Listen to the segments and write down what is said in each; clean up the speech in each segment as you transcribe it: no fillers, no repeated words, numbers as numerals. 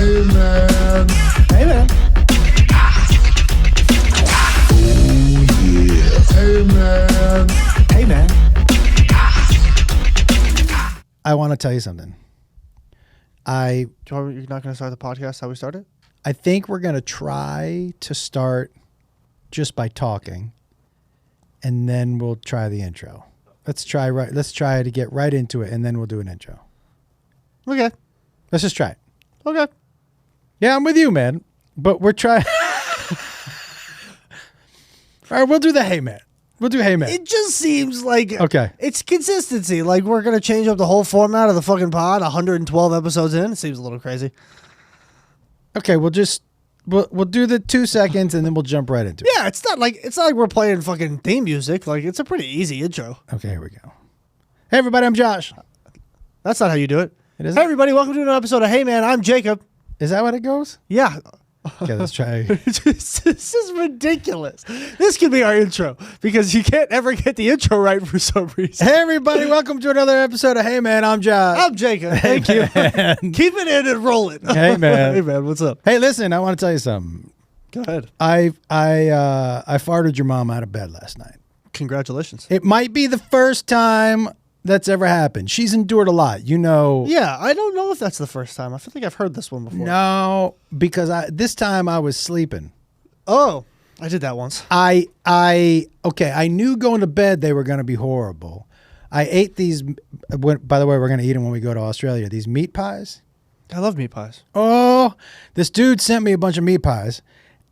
Hey man. Hey man. Hey man. Hey man. I want to tell you something. You're not going to start the podcast how we started? I think we're going to try to start just by talking, and then we'll try the intro. Let's try to get right into it, and then we'll do an intro. Okay. Let's just try it. Okay. Yeah, I'm with you, man. But we're trying. All right, we'll do the hey man. We'll do hey man. It just seems like Okay. It's consistency. Like we're going to change up the whole format of the fucking pod 112 episodes in. It seems a little crazy. Okay, we'll do the 2 seconds, and then we'll jump right into it. Yeah, it's not like we're playing fucking theme music. Like it's a pretty easy intro. Okay, here we go. Hey, everybody, I'm Josh. That's not how you do it. It isn't? Hey everybody, welcome to another episode of Hey Man, I'm Jacob. Is that what it goes? Yeah. Okay, let's try. This is ridiculous. This could be our intro because you can't ever get the intro right for some reason. Hey, everybody, welcome to another episode of Hey Man, I'm Josh. I'm Jacob. Thank you. Keep it in and roll it. Hey, man. Hey man, what's up? Hey, listen, I want to tell you something. Go ahead. I farted your mom out of bed last night. Congratulations. It might be the first time that's ever happened. She's endured a lot, you know. Yeah, I don't know if that's the first time. I feel like I've heard this one before. No, because this time I was sleeping. Oh, I did that once. I knew going to bed they were going to be horrible. I ate these. By the way, we're going to eat them when we go to Australia. These meat pies. I love meat pies. Oh, this dude sent me a bunch of meat pies.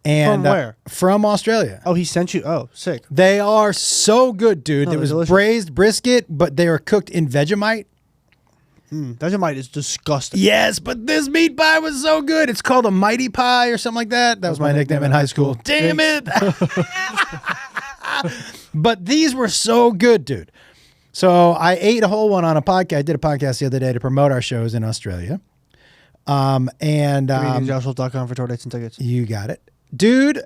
And, From where? From Australia. Oh, he sent you? Oh, sick. They are so good, dude. Oh, it was delicious. braised brisket, but they were cooked in Vegemite. Vegemite is disgusting. Yes, but this meat pie was so good. It's called a Mighty Pie or something like that. That was my nickname in high school. Damn it. But these were so good, dude. So I ate a whole one on a podcast. I did a podcast the other day to promote our shows in Australia. JoshWolf.com for tour dates and tickets. You got it. Dude,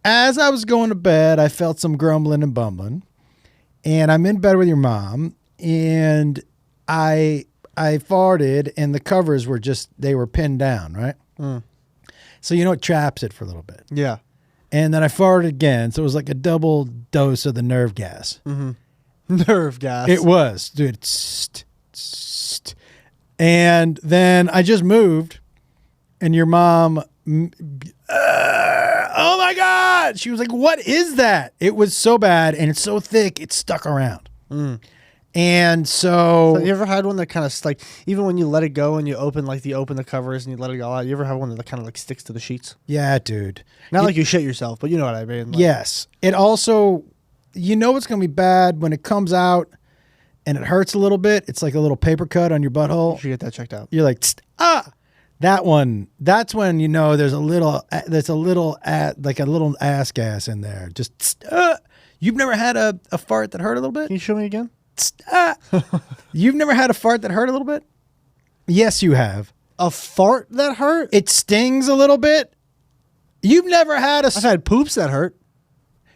as I was going to bed, I felt some grumbling and bumbling. And I'm in bed with your mom, and I farted, and the covers were they were pinned down, right? So it traps it for a little bit. Yeah. And then I farted again, so it was like a double dose of the nerve gas. Nerve gas. It was, dude. And then I just moved, and your mom, oh my God. She was like, what is that? It was so bad, and it's so thick, it stuck around. And so you ever had one that kind of like, even when you let it go and you open the covers and you let it go out, you ever have one that kind of like sticks to the sheets? Yeah, dude. Not like you shit yourself, but you know what I mean. Like, Yes. It also, it's going to be bad when it comes out and it hurts a little bit. It's like a little paper cut on your you butthole. should get that checked out. You're like, that one. That's when there's a little ass gas in there. Just, you've never had a fart that hurt a little bit? Can you show me again? You've never had a fart that hurt a little bit? Yes, you have. A fart that hurt? It stings a little bit. You've never had I've had poops that hurt.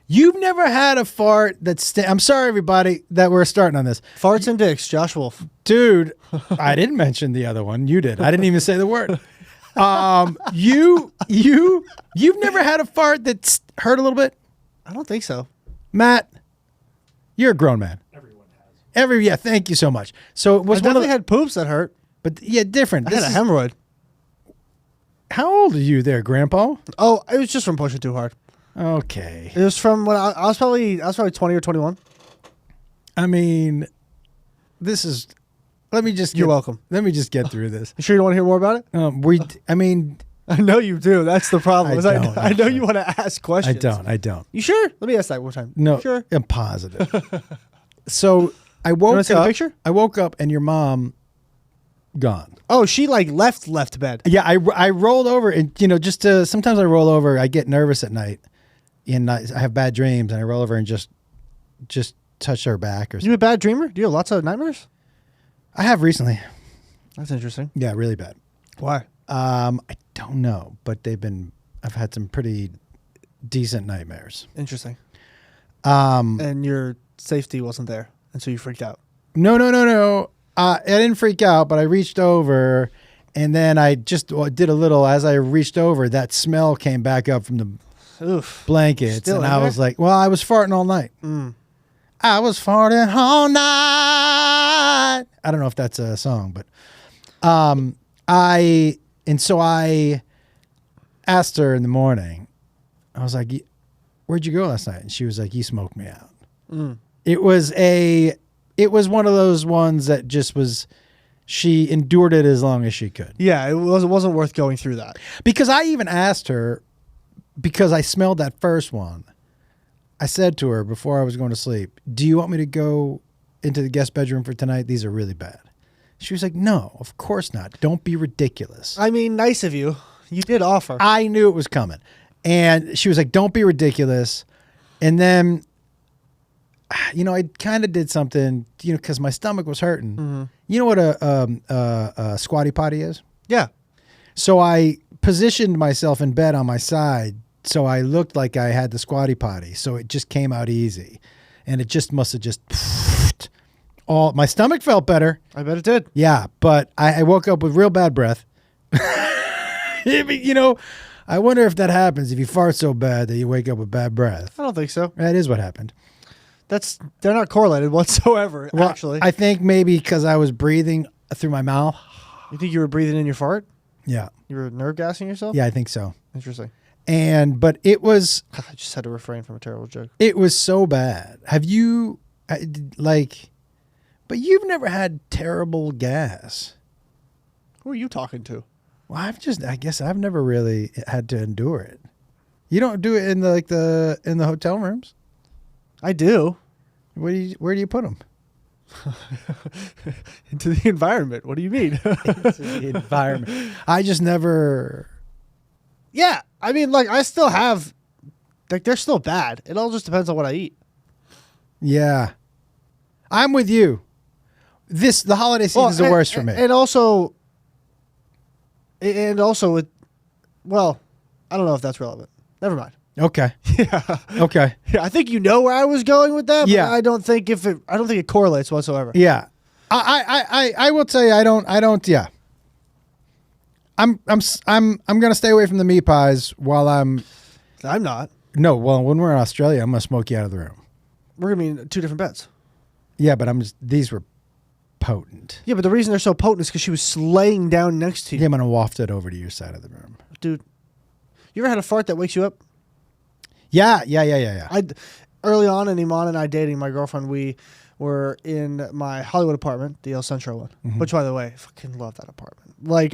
You've never had a fart that I'm sorry, everybody, that we're starting on this. Farts and dicks, Josh Wolf. Dude, I didn't mention the other one. You did. I didn't even say the word. You've never had a fart that hurt a little bit? I don't think so. Matt, you're a grown man. Yeah, thank you so much. So it was I definitely had poops that hurt. but yeah, different. I had a hemorrhoid. How old are you there, Grandpa? Oh, it was just from pushing too hard. Okay. It was from when I was probably 20 or 21. I mean, this is. You're welcome. Let me just get through this. You sure you don't want to hear more about it? I I know you do. That's the problem. I don't, I know you want to ask questions. I don't. You sure? Let me ask that one time. No, Sure. I'm positive. So I woke wanna up. see the picture? I woke up and your mom gone. Oh, she like left bed. Yeah, I rolled over and just sometimes I roll over. I get nervous at night, and I have bad dreams, and I roll over and just touch her back or something. You a bad dreamer? Do you have lots of nightmares? I have recently. That's interesting. Yeah, really bad. Why? I don't know, but I've had some pretty decent nightmares. Interesting. And your safety wasn't there, and so you freaked out. No. I didn't freak out, but I reached over And then I just did a little, as I reached over, that smell came back up from the Oof. blankets. Still and in I there? was like, well, I was farting all night. I was farting all night. I don't know if that's a song, but I asked her in the morning, I was like, where'd you go last night? And she was like, you smoked me out. It was one of those ones that just was, she endured it as long as she could. Yeah, it wasn't worth going through that. Because I even asked her, because I smelled that first one, I said to her before I was going to sleep, do you want me to go into the guest bedroom for tonight? These are really bad. She was like, no, of course not. Don't be ridiculous. I mean, nice of you. You did offer. I knew it was coming. And she was like, don't be ridiculous. And then, I kind of did something, because my stomach was hurting. You know what a squatty potty is? Yeah. So I positioned myself in bed on my side so I looked like I had the squatty potty. So it just came out easy. And it just must have just all, my stomach felt better. I bet it did. Yeah, but I woke up with real bad breath. I wonder if that happens if you fart so bad that you wake up with bad breath. I don't think so. That is what happened. They're not correlated whatsoever, Well, actually. I think maybe because I was breathing through my mouth. You think you were breathing in your fart? Yeah. You were nerve gassing yourself? Yeah, I think so. Interesting. But it was I just had to refrain from a terrible joke. it was so bad. Have you but you've never had terrible gas. Who are you talking to? Well, I guess I've never really had to endure it. You don't do it in the hotel rooms? I do. Where do you put them? Into the environment. What do you mean? The environment. I just never. Yeah. I mean, I still have, they're still bad. It all just depends on what I eat. Yeah, I'm with you. The holiday season is the worst for me. And also, it, well, I don't know if that's relevant. Never mind. Okay. Yeah. Okay. Yeah, I think you know where I was going with that. Yeah. But I don't think it correlates whatsoever. Yeah. I will tell you I don't. Yeah. I'm gonna stay away from the meat pies while I'm not. No, well, when we're in Australia, I'm gonna smoke you out of the room. We're gonna be in two different beds. Yeah, but these were potent. Yeah, but the reason they're so potent is because she was laying down next to you. Yeah, I'm gonna waft it over to your side of the room. Dude, you ever had a fart that wakes you up? Yeah. Early on in Iman and I dating, my girlfriend, we were in my Hollywood apartment, the El Centro one, which, by the way, I fucking love that apartment.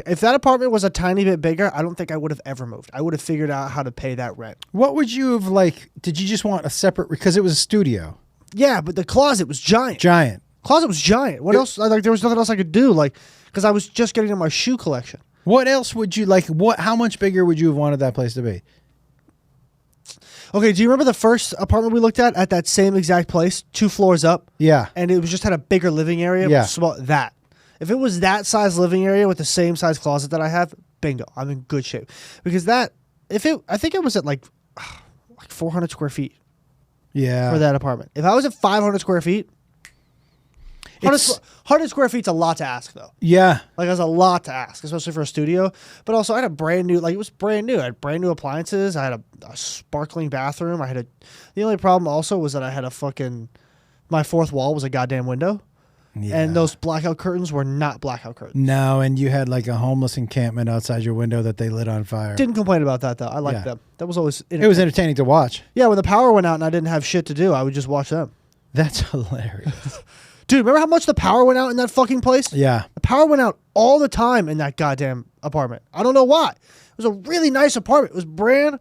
If that apartment was a tiny bit bigger, I don't think I would have ever moved. I would have figured out how to pay that rent. What would you have did you just want a separate, because it was a studio? Yeah, but the closet was giant. Closet was giant. What else? There was nothing else I could do, because I was just getting into my shoe collection. What else would you how much bigger would you have wanted that place to be? Okay, do you remember the first apartment we looked at that same exact place, 2 floors up? Yeah. And it was just had a bigger living area? Yeah. That. If it was that size living area with the same size closet that I have, bingo, I'm in good shape. Because I think it was at like 400 square feet Yeah. for that apartment. If I was at 500 square feet, 100 square feet's a lot to ask, though. Yeah. That's a lot to ask, especially for a studio. But also, I had a brand new, it was brand new. I had brand new appliances. I had a sparkling bathroom. The only problem also was that I had my fourth wall was a goddamn window. Yeah. And those blackout curtains were not blackout curtains. No, and you had a homeless encampment outside your window that they lit on fire. Didn't complain about that, though. I liked Yeah. them. That was always It was entertaining to watch. Yeah, when the power went out and I didn't have shit to do, I would just watch them. That's hilarious. Dude, remember how much the power went out in that fucking place? Yeah. The power went out all the time in that goddamn apartment. I don't know why. It was a really nice apartment. It was brand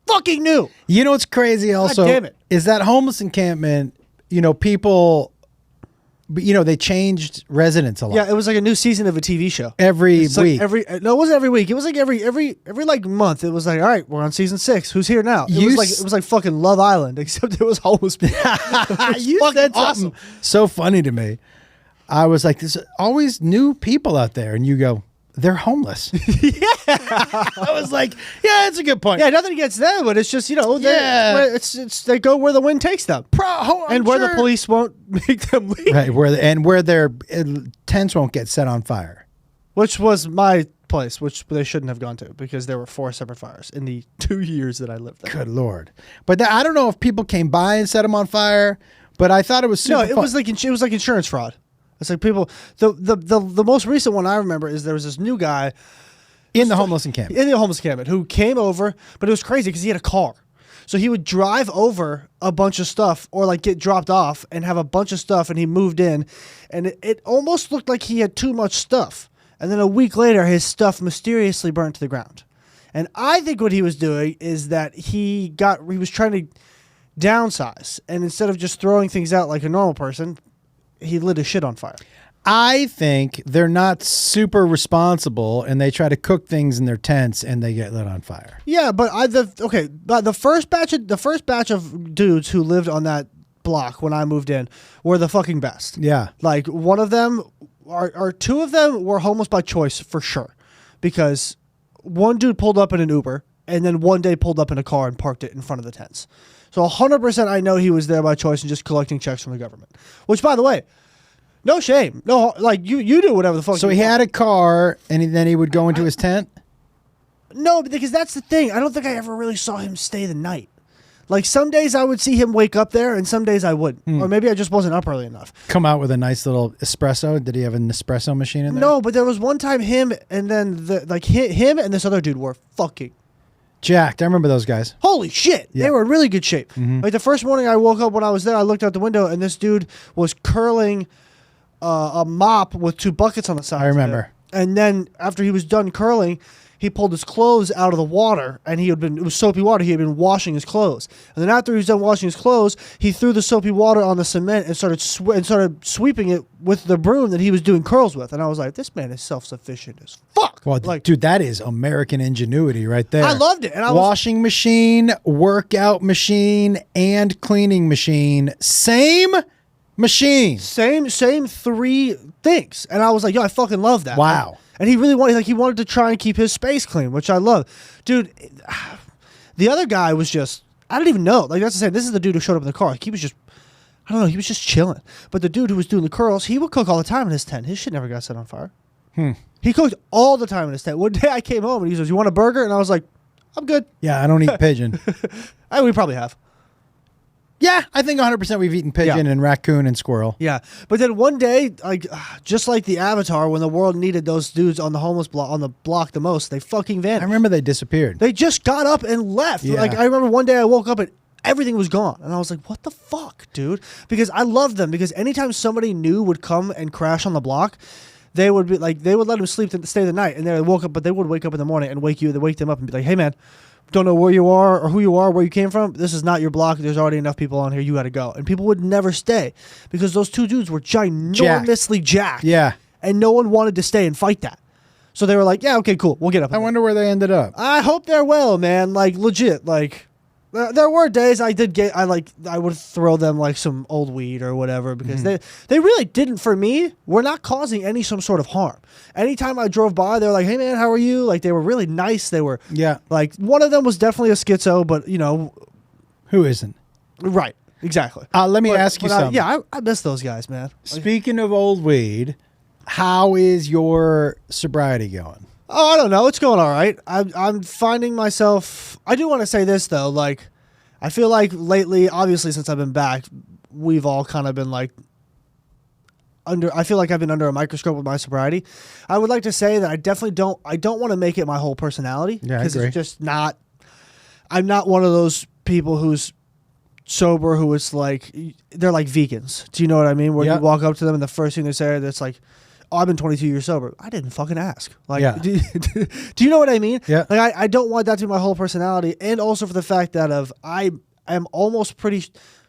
fucking new. You know what's crazy also? God damn it. Is that homeless encampment, people, they changed residents a lot. Yeah, it was like a new season of a TV show. Every It's week. No, it wasn't every week. It was like every month. It was like, all right, we're on season 6. Who's here now? It was like fucking Love Island, except it was homeless people. You said something so funny to me. I was like, there's always new people out there, and you go, they're homeless. Yeah. I was like, yeah, that's a good point. Yeah, nothing against them, but it's just, they go where the wind takes them. And where the police won't make them leave. Right, where their tents won't get set on fire. which was my place, which they shouldn't have gone to because there were 4 separate fires in the 2 years that I lived there. Good Lord. But I don't know if people came by and set them on fire, but I thought it was super No, it was like insurance fraud. It's like people. The most recent one I remember is there was this new guy in the homeless encampment. In the homeless encampment who came over, but it was crazy because he had a car. So he would drive over a bunch of stuff or like get dropped off and have a bunch of stuff, and he moved in, and it almost looked like he had too much stuff. And then a week later, his stuff mysteriously burnt to the ground. And I think what he was doing is that he was trying to downsize, and instead of just throwing things out like a normal person, he lit his shit on fire. I think they're not super responsible, and they try to cook things in their tents, and they get lit on fire. Yeah, but the first batch of dudes who lived on that block when I moved in were the fucking best. Yeah, like one of them, or 2 of them were homeless by choice for sure, because one dude pulled up in an Uber, and then one day pulled up in a car and parked it in front of the tents. So 100% I know he was there by choice and just collecting checks from the government. Which, by the way. No shame. No, like you do whatever the fuck. So you he want. had a car, and then he would go into his tent? No, because that's the thing. I don't think I ever really saw him stay the night. Like some days I would see him wake up there, and some days I wouldn't. Or maybe I just wasn't up early enough. Come out with a nice little espresso. Did he have an espresso machine in there? No, but there was one time him and then him and this other dude were fucking jacked. I remember those guys. holy shit. Yeah. They were in really good shape. Like the first morning I woke up when I was there, I looked out the window and this dude was curling a mop with 2 buckets on the side. I remember. And then after he was done curling, he pulled his clothes out of the water, and it was soapy water. He had been washing his clothes. And then after he was done washing his clothes, he threw the soapy water on the cement and started sweeping it with the broom that he was doing curls with. And I was like, this man is self-sufficient as fuck. Well, like, dude, that is American ingenuity right there. I loved it. And washing machine, workout machine, and cleaning machine. Same machine. Same 3 things. And I was like, yo, I fucking love that. Wow. And he really wanted to try and keep his space clean, which I love. Dude, the other guy was just, I don't even know. Like, that's the same. This is the dude who showed up in the car. Like, he was just, I don't know, he was just chilling. But the dude who was doing the curls, he would cook all the time in his tent. His shit never got set on fire. He cooked all the time in his tent. One day I came home and he says, you want a burger? And I was like, I'm good. Yeah, I don't eat pigeon. We probably have. Yeah, I think 100% we've eaten pigeon and raccoon and squirrel. Yeah, but then one day, like just like the Avatar, when the world needed those dudes on the homeless block on the block the most, they fucking vanished. I remember they disappeared. They just got up and left. Yeah. Like I remember one day I woke up and everything was gone, and I was like, "What the fuck, dude?" Because I loved them. Because anytime somebody new would come and crash on the block, they would be like, they would let them stay the night, and they woke up, but they would wake up in the morning and wake them up and be like, "Hey, man. Don't know where you are or who you are, where you came from. This is not your block. There's already enough people on here. You got to go." And people would never stay because those 2 dudes were ginormously jacked. Yeah. And no one wanted to stay and fight that. So they were like, yeah, okay, cool. We'll get up. I wonder where they ended up. I hope they're well, man. Like, legit. Like, there were days I would throw them like some old weed or whatever because they really didn't, for me, were not causing some sort of harm. Anytime I drove by, they were like, "Hey man, how are you?" Like they were really nice. They were like, one of them was definitely a schizo, but you know, who isn't? Right, exactly. Let me ask you something. I miss those guys, man. Speaking of old weed, how is your sobriety going? Oh, I don't know. It's going all right. I'm finding myself. I do want to say this though. Like, I feel like lately, obviously, since I've been back, we've all kind of been like I feel like I've been under a microscope with my sobriety. I would like to say that I definitely don't. I don't want to make it my whole personality because it's just not. I'm not one of those people who's sober who is like they're like vegans. Do you know what I mean? Where you walk up to them and the first thing they say that's like, "Oh, I've been 22 years sober." I didn't fucking ask. Like, do you know what I mean? Yeah. Like, I don't want that to be my whole personality, and also for the fact that I am almost pretty,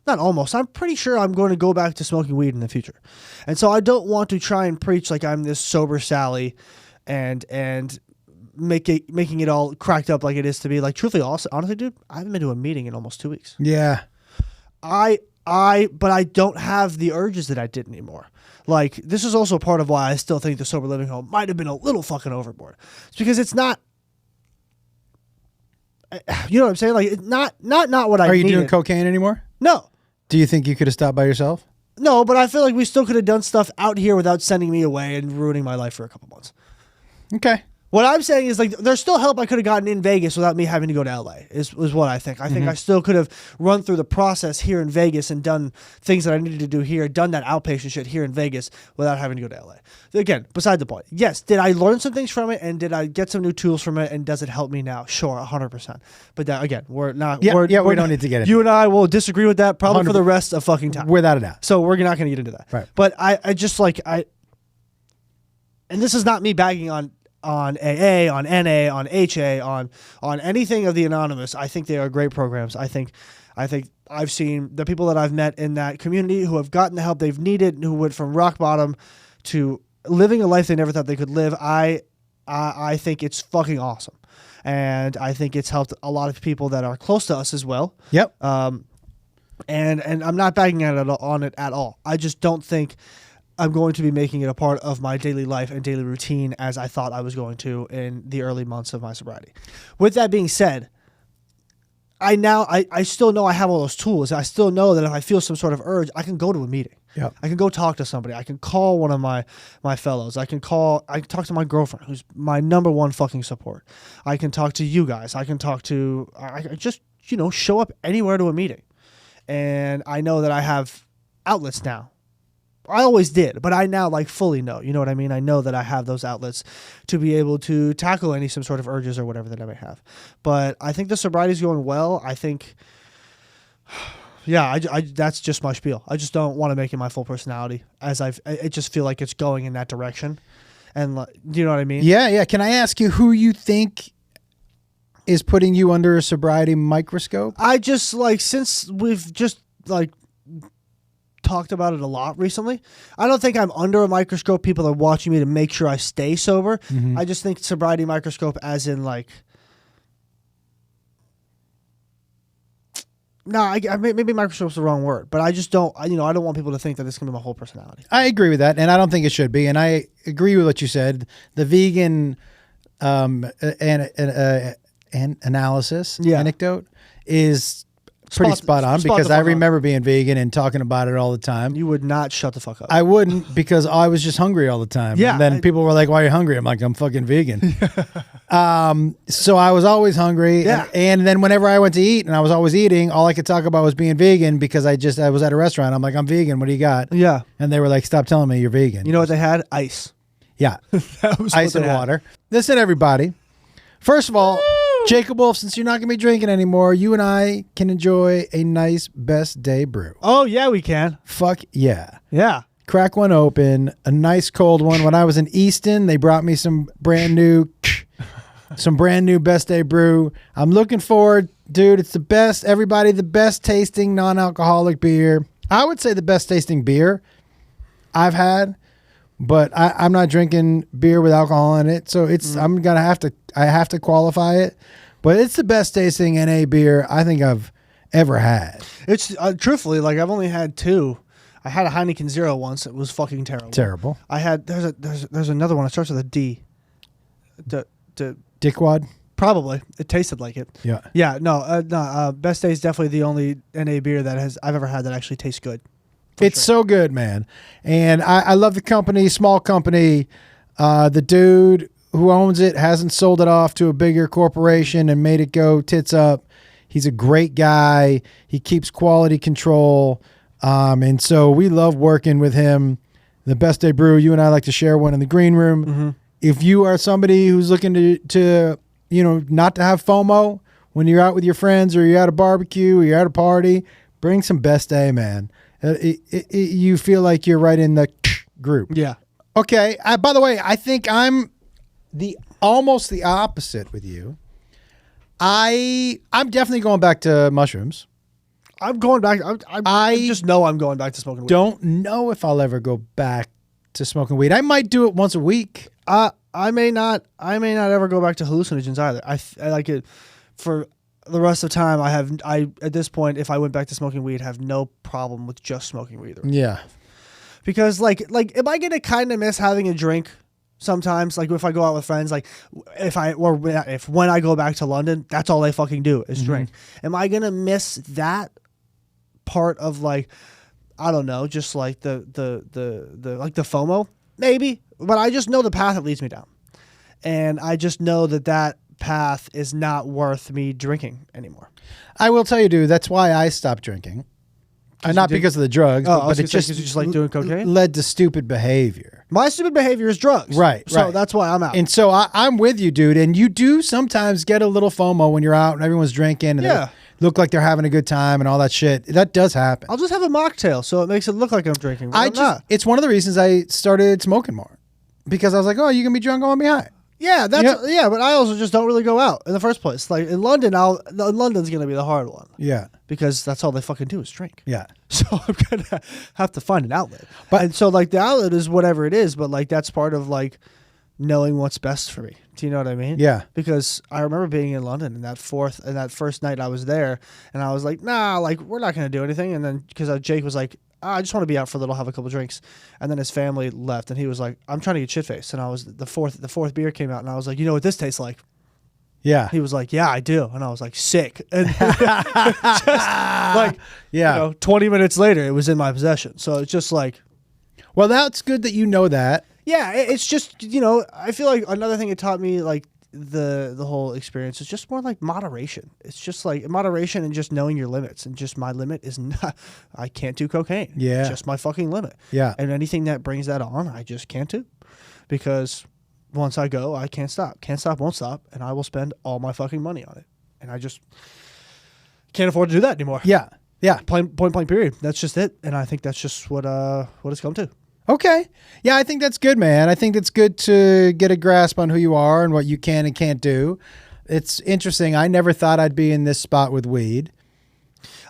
not almost, I'm pretty sure I'm going to go back to smoking weed in the future, and so I don't want to try and preach like I'm this sober Sally, and making it all cracked up like it is to be. Like, truthfully, honestly, dude, I haven't been to a meeting in almost 2 weeks. Yeah. But I don't have the urges that I did anymore. Like, this is also part of why I still think the sober living home might have been a little fucking overboard. It's because it's not, you know what I'm saying? Like, it's not what I Are you needed. doing cocaine anymore? No. Do you think you could have stopped by yourself? No, but I feel like we still could have done stuff out here without sending me away and ruining my life for a couple months. Okay. What I'm saying is, like, there's still help I could have gotten in Vegas without me having to go to LA, is what I think. I think I still could have run through the process here in Vegas and done things that I needed to do here, done that outpatient shit here in Vegas without having to go to LA. Again, beside the point. Yes, did I learn some things from it, and did I get some new tools from it, and does it help me now? Sure, 100%. But that, again, we're not. Yeah, we're, we don't need to get into You and I will disagree with that probably for the 100%. rest of fucking time. Without a doubt. So we're not going to get into that. Right. But I just like, and this is not me bagging on AA, on NA, on HA, on anything of the anonymous. I think they are great programs. I think I've seen the people that I've met in that community who have gotten the help they've needed, who went from rock bottom to living a life they never thought they could live. I think it's fucking awesome. And I think it's helped a lot of people that are close to us as well. Yep. And I'm not bagging on it at all. I just don't think I'm going to be making it a part of my daily life and daily routine as I thought I was going to in the early months of my sobriety. With that being said, I still know I have all those tools. I still know that if I feel some sort of urge, I can go to a meeting. Yep. I can go talk to somebody. I can call one of my fellows. I can talk to my girlfriend, who's my number one fucking support. I can talk to you guys. I can talk to, I just, show up anywhere to a meeting. And I know that I have outlets now. I always did, but I now fully know. You know what I mean? I know that I have those outlets to be able to tackle some sort of urges or whatever that I may have. But I think the sobriety is going well. I think, yeah, I that's just my spiel. I just don't want to make it my full personality, as I just feel like it's going in that direction. And do you know what I mean? Yeah. Can I ask you who you think is putting you under a sobriety microscope? I just since we've just talked about it a lot recently, I don't think I'm under a microscope. People are watching me to make sure I stay sober. Mm-hmm. I just think sobriety microscope as in maybe microscope's the wrong word, but I just don't, I don't want people to think that this can be my whole personality. I agree with that, and I don't think it should be. And I agree with what you said. The vegan analysis anecdote is pretty spot on, because I remember being vegan and talking about it all the time. You would not shut the fuck up. I wouldn't, because I was just hungry all the time. Yeah. And then people were like, "Why are you hungry?" I'm like, "I'm fucking vegan." So I was always hungry. Yeah. And then whenever I went to eat and I was always eating, all I could talk about was being vegan, because I was at a restaurant. I'm like, "I'm vegan. What do you got?" Yeah. And they were like, "Stop telling me you're vegan." You know what they had? Ice. Yeah. That was Ice and water. Listen, everybody. First of all, Jacob Wolf, since you're not going to be drinking anymore, you and I can enjoy a nice best day brew. Oh, yeah, we can. Fuck yeah. Yeah. Crack one open, a nice cold one. When I was in Easton, they brought me some brand new best day brew. I'm looking forward, dude. It's the best, everybody, the best tasting non-alcoholic beer. I would say the best tasting beer I've had, but I'm not drinking beer with alcohol in it, so it's I have to qualify it. But it's the best tasting NA beer I think I've ever had. It's truthfully, I've only had two. I had a Heineken Zero once. It was fucking terrible. Terrible. I had there's another one. It starts with a D. Dickwad. Probably. It tasted like it. Yeah. Yeah. No. Best Day is definitely the only NA beer that I've ever had that actually tastes good. It's so good, man. And I love the company, small company. The dude who owns it hasn't sold it off to a bigger corporation and made it go tits up. He's a great guy. He keeps quality control. And so we love working with him. The Best Day Brew, you and I like to share one in the green room. Mm-hmm. If you are somebody who's looking to not to have FOMO when you're out with your friends, or you're at a barbecue, or you're at a party, bring some Best Day, man. You feel like you're right in the group. Yeah. Okay. By the way, I think I'm almost the opposite with you. I'm definitely going back to mushrooms. I'm going back. I just know I'm going back to smoking weed. Don't know if I'll ever go back to smoking weed. I might do it once a week. I may not ever go back to hallucinogens either. I like it for the rest of the time. I at this point, if I went back to smoking weed, have no problem with just smoking weed. Yeah. Because am I gonna kind of miss having a drink sometimes? Like if I go out with friends, if when I go back to London, that's all they fucking do is drink. Am I gonna miss that part of I don't know, just like the FOMO? Maybe, but I just know the path it leads me down. and I just know that path is not worth me drinking anymore. I will tell you, dude, that's why I stopped drinking. Not because of the drugs, but it just like doing cocaine led to stupid behavior. My stupid behavior is drugs. Right. So that's why I'm out. And so I'm with you, dude. And you do sometimes get a little FOMO when you're out and everyone's drinking and they look like they're having a good time and all that shit. That does happen. I'll just have a mocktail so it makes it look like I'm drinking. But I'm not. It's one of the reasons I started smoking more. Because I was like, oh, you can be drunk, I want to be high. Yeah, but I also just don't really go out in the first place. Like in London, London's gonna be the hard one. Yeah. Because that's all they fucking do is drink. Yeah. So I'm gonna have to find an outlet. And so like the outlet is whatever it is, but like that's part of like knowing what's best for me. Do you know what I mean? Yeah. Because I remember being in London and that first night I was there and I was like, nah, like we're not gonna do anything. And then because Jake was like, I just want to be out for a little, have a couple drinks. And then his family left and he was like, I'm trying to get shit-faced. And I was the fourth beer came out and I was like, you know what this tastes like? Yeah. He was like, yeah, I do. And I was like, sick. And just like, 20 minutes later, it was in my possession. So it's just like. Well, that's good that you know that. Yeah, it's just, I feel like another thing it taught me, like, the whole experience is just more like moderation. It's just like moderation and just knowing your limits. And just my limit is not, I can't do cocaine. Yeah. It's just my fucking limit. Yeah. And anything that brings that on, I just can't do. Because once I go, I can't stop. Can't stop, won't stop. And I will spend all my fucking money on it. And I just can't afford to do that anymore. Yeah. Yeah. Point blank period. That's just it. And I think that's just what it's come to. Okay. Yeah, I think that's good, man. I think it's good to get a grasp on who you are and what you can and can't do. It's interesting. I never thought I'd be in this spot with weed.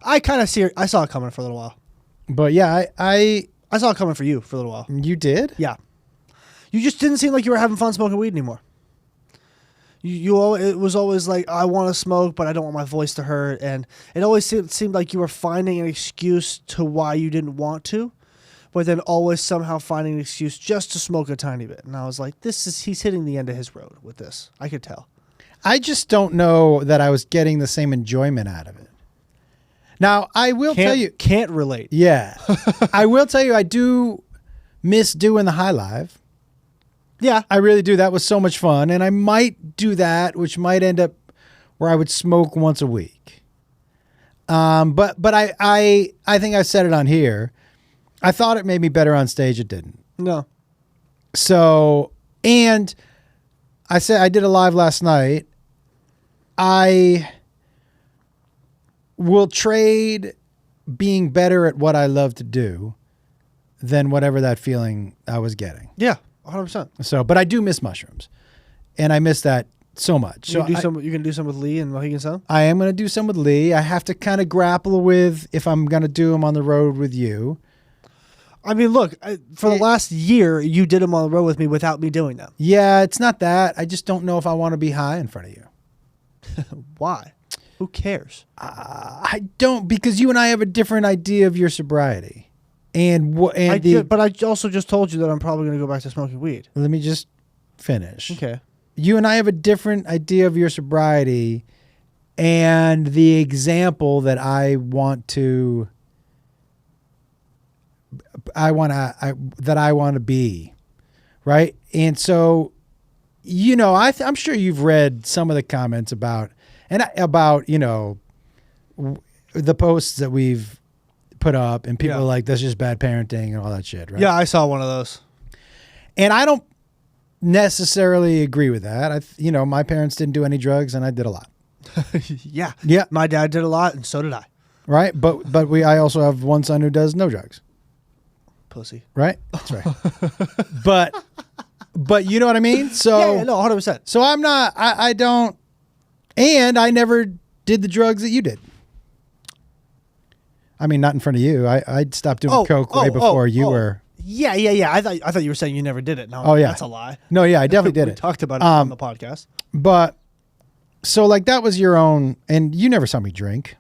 I saw it coming for a little while. But yeah, I saw it coming for you for a little while. You did? Yeah. You just didn't seem like you were having fun smoking weed anymore. It was always like, I want to smoke, but I don't want my voice to hurt. And it always seemed like you were finding an excuse to why you didn't want to. But then always somehow finding an excuse just to smoke a tiny bit. And I was like, he's hitting the end of his road with this. I could tell. I just don't know that I was getting the same enjoyment out of it. Now, I will tell you. Can't relate. Yeah. I will tell you, I do miss doing the high live. Yeah. I really do. That was so much fun. And I might do that, which might end up where I would smoke once a week. But I think I said it on here. I thought it made me better on stage. It didn't. No. So, and I said I did a live last night. I will trade being better at what I love to do than whatever that feeling I was getting. Yeah, 100%. So, but I do miss mushrooms, and I miss that so much. You can do some with Lee and Mohegan Sun? I am going to do some with Lee. I have to kind of grapple with if I'm going to do them on the road with you. I mean, look, for the last year, you did them on the road with me without me doing them. Yeah, it's not that. I just don't know if I want to be high in front of you. Why? Who cares? I don't, because you and I have a different idea of your sobriety. But I also just told you that I'm probably going to go back to smoking weed. Let me just finish. Okay. You and I have a different idea of your sobriety and the example that I want to be, right? And so, I'm sure you've read some of the comments about the posts that we've put up, and people are like, that's just bad parenting and all that shit, right? Yeah, I saw one of those. And I don't necessarily agree with that. My parents didn't do any drugs, and I did a lot. Yeah. Yeah. My dad did a lot, and so did I. Right? But I also have one son who does no drugs. Pussy. Right? That's right. but you know what I mean? So yeah, no, 100%. So I'm not, I don't, and I never did the drugs that you did. I mean, not in front of you. I'd stopped doing coke way before you were. Yeah. I thought you were saying you never did it. No, oh yeah, that's a lie. No, yeah, I definitely did it. We talked about it on the podcast. But so like that was your own, and you never saw me drink.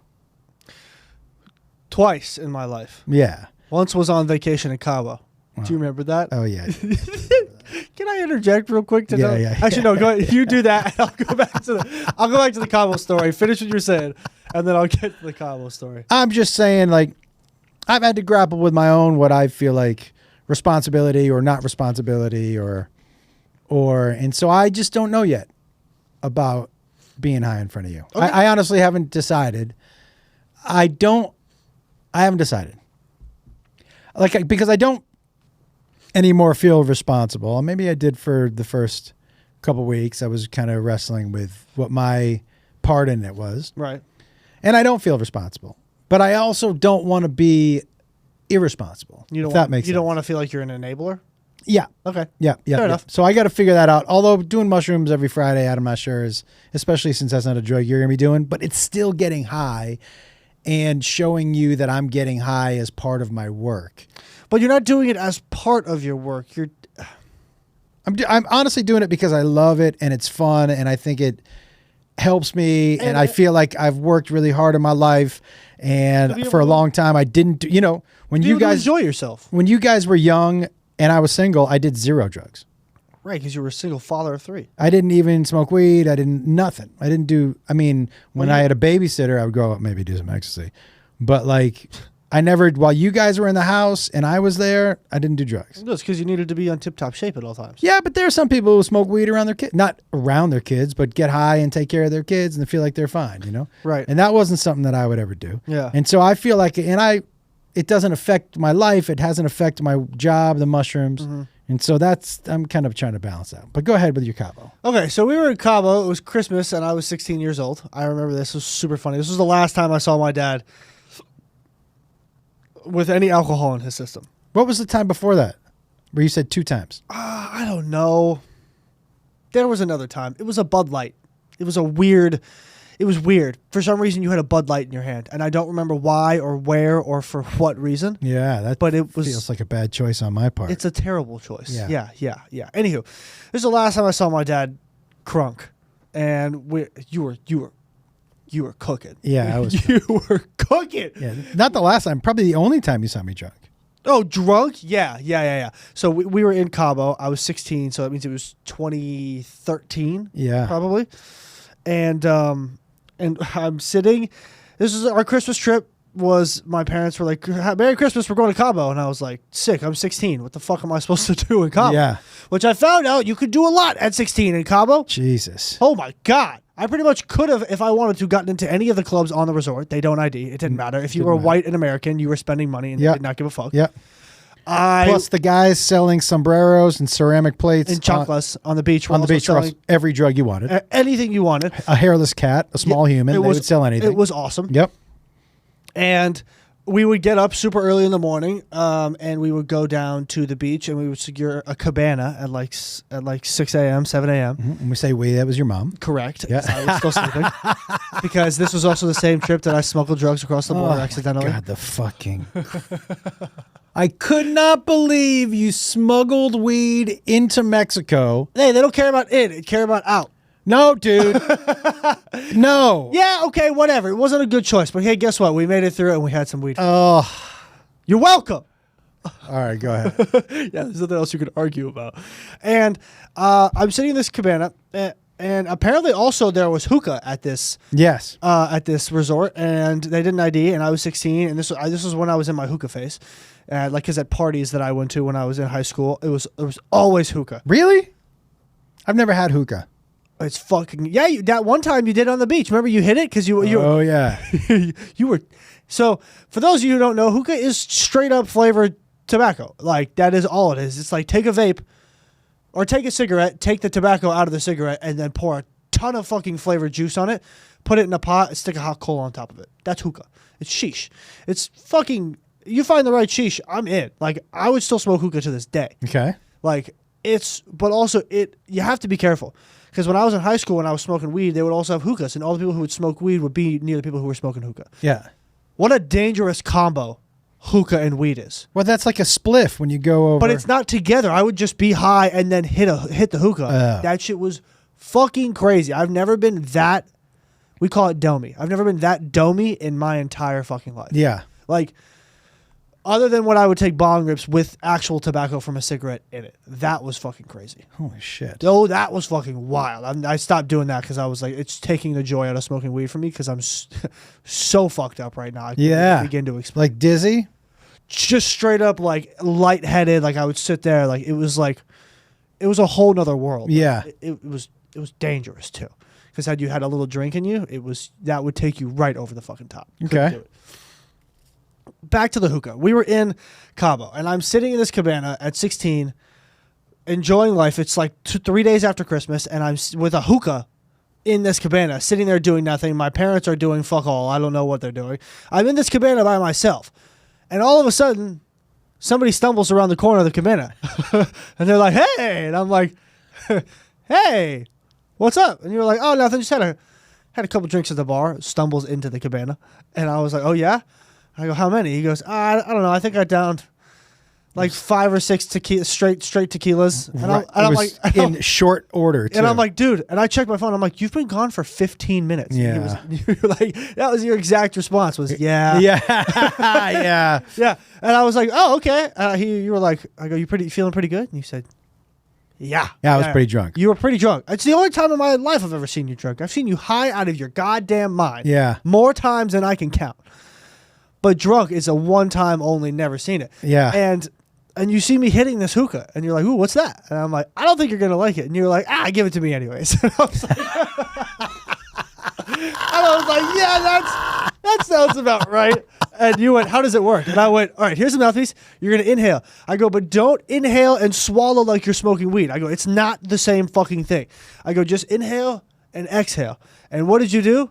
Twice in my life. Yeah. Once was on vacation in Cabo. Do you remember that? Oh yeah. Can I interject real quick to know? Yeah. Actually, no. Go ahead. You do that. And I'll go back to the Cabo story. Finish what you're saying, and then I'll get to the Cabo story. I'm just saying, like, I've had to grapple with my own what I feel like responsibility or not responsibility or and so I just don't know yet about being high in front of you. Okay. I honestly haven't decided. I haven't decided. Because I don't anymore feel responsible. Maybe I did for the first couple weeks. I was kind of wrestling with what my part in it was. Right. And I don't feel responsible. But I also don't want to be irresponsible. You don't if that makes sense. You don't want to feel like you're an enabler? Yeah. Okay. Yeah. Fair enough. So I got to figure that out. Although doing mushrooms every Friday, I'm not sure is, especially since that's not a drug you're going to be doing, but it's still getting high and showing you that I'm getting high as part of my work. But you're not doing it as part of your work. I'm honestly doing it because I love it and it's fun and I think it helps me and I feel like I've worked really hard in my life and for a long time I didn't do, when you guys enjoy yourself. When you guys were young and I was single, I did 0 drugs. Right, because you were a single father of 3. I didn't even smoke weed. I didn't nothing. I didn't do. I mean, when I had a babysitter, I would go out maybe do some ecstasy, but like I never. While you guys were in the house and I was there, I didn't do drugs. That's because you needed to be on tip-top shape at all times. Yeah, but there are some people who smoke weed around their kids, not around their kids, but get high and take care of their kids and feel like they're fine. Right. And that wasn't something that I would ever do. Yeah. And so I feel like, it doesn't affect my life. It hasn't affected my job, the mushrooms. Mm-hmm. And so I'm kind of trying to balance out. But go ahead with your Cabo. Okay, so we were in Cabo. It was Christmas, and I was 16 years old. I remember this. It was super funny. This was the last time I saw my dad with any alcohol in his system. What was the time before that? Where you said 2 times? I don't know. There was another time. It was a Bud Light. It was weird. For some reason, you had a Bud Light in your hand, and I don't remember why or where or for what reason. Yeah, but it feels like a bad choice on my part. It's a terrible choice. Yeah. Yeah. Anywho, this is the last time I saw my dad crunk, and you were cooking. Yeah, I was. You were cooking. Yeah, not the last time. Probably the only time you saw me drunk. Oh, drunk? Yeah. So we were in Cabo. I was 16, so that means it was 2013. Yeah, probably. And I'm sitting. This is our Christmas trip. My parents were like, "Merry Christmas, we're going to Cabo," and I was like, "Sick! I'm 16. What the fuck am I supposed to do in Cabo?" Yeah, which I found out you could do a lot at 16 in Cabo. Jesus. Oh my God. I pretty much could have, if I wanted to, gotten into any of the clubs on the resort. They don't ID. It didn't matter. If you were white and American, you were spending money and they did not give a fuck. Yeah. Plus the guys selling sombreros and ceramic plates. And chanclas on the beach. On the beach for every drug you wanted. Anything you wanted. A hairless cat, a small human. They would sell anything. It was awesome. Yep. And we would get up super early in the morning, and we would go down to the beach, and we would secure a cabana at like 6 a.m., 7 a.m. Mm-hmm. And we say we, that was your mom. Correct. Yeah. I was still sleeping. Because this was also the same trip that I smuggled drugs across the border accidentally. God, the fucking... I could not believe you smuggled weed into Mexico. Hey, they don't care about it. They care about out. No, dude. No. Yeah, okay, whatever. It wasn't a good choice, but hey, guess what? We made it through it and we had some weed. Oh. You're welcome. All right, go ahead. Yeah, there's nothing else you could argue about. And I'm sitting in this cabana, and apparently also there was hookah at this resort, and they didn't ID, and I was 16, and this was when I was in my hookah phase. Because at parties that I went to when I was in high school, it was always hookah. Really? I've never had hookah. It's fucking that one time you did on the beach. Remember you hit it because you Oh yeah. you were. So for those of you who don't know, hookah is straight up flavored tobacco. Like that is all it is. It's like take a vape or take a cigarette, take the tobacco out of the cigarette, and then pour a ton of fucking flavored juice on it, put it in a pot, and stick a hot coal on top of it. That's hookah. It's sheesh. It's fucking. You find the right sheesh, I'm in. Like I would still smoke hookah to this day. Okay. Like but also you have to be careful. Because when I was in high school and I was smoking weed, they would also have hookahs, and all the people who would smoke weed would be near the people who were smoking hookah. Yeah. What a dangerous combo hookah and weed is. Well, that's like a spliff when you go over. But it's not together. I would just be high and then hit the hookah. That shit was fucking crazy. I've never been that. We call it domey. I've never been that domey in my entire fucking life. Yeah. Like, other than when I would take bong rips with actual tobacco from a cigarette in it. That was fucking crazy. Holy shit. Oh, that was fucking wild. I stopped doing that because I was like, it's taking the joy out of smoking weed from me because I'm so fucked up right now. I can't begin to explain. Like dizzy? Just straight up like lightheaded. Like I would sit there. Like it was like it was a whole nother world. Yeah. It was dangerous too. Because had you had a little drink in you, that would take you right over the fucking top. Couldn't Okay. do it. Back to the hookah. We were in Cabo, and I'm sitting in this cabana at 16, enjoying life. It's like 3 days after Christmas, and I'm with a hookah in this cabana, sitting there doing nothing. My parents are doing fuck all. I don't know what they're doing. I'm in this cabana by myself, and all of a sudden, somebody stumbles around the corner of the cabana, and they're like, "Hey!" And I'm like, "Hey, what's up?" And you're like, "Oh, nothing. Just had a couple drinks at the bar." Stumbles into the cabana, and I was like, "Oh yeah." I go, "How many?" He goes, I don't know. I think I downed like 5 or 6 straight tequilas. And Right. I'm It like, was in short order, too. and I'm like, dude. And I checked my phone. I'm like, "You've been gone for 15 minutes." And Yeah. you were like, that was your exact response. Was yeah, yeah. Yeah. yeah. And I was like, "Oh, okay." You were like, I go, "You feeling pretty good?" And you said, "Yeah." Yeah, I was pretty drunk. You were pretty drunk. It's the only time in my life I've ever seen you drunk. I've seen you high out of your goddamn mind. Yeah. More times than I can count. But drunk is a one time only, never seen it. Yeah. And you see me hitting this hookah, and you're like, "Ooh, what's that?" And I'm like, "I don't think you're gonna like it." And you're like, "Give it to me anyways." And I was like, "Yeah, that sounds about right." And you went, "How does it work?" And I went, "All right, here's a mouthpiece. You're gonna inhale." I go, "But don't inhale and swallow like you're smoking weed." I go, "It's not the same fucking thing." I go, "Just inhale and exhale." And what did you do?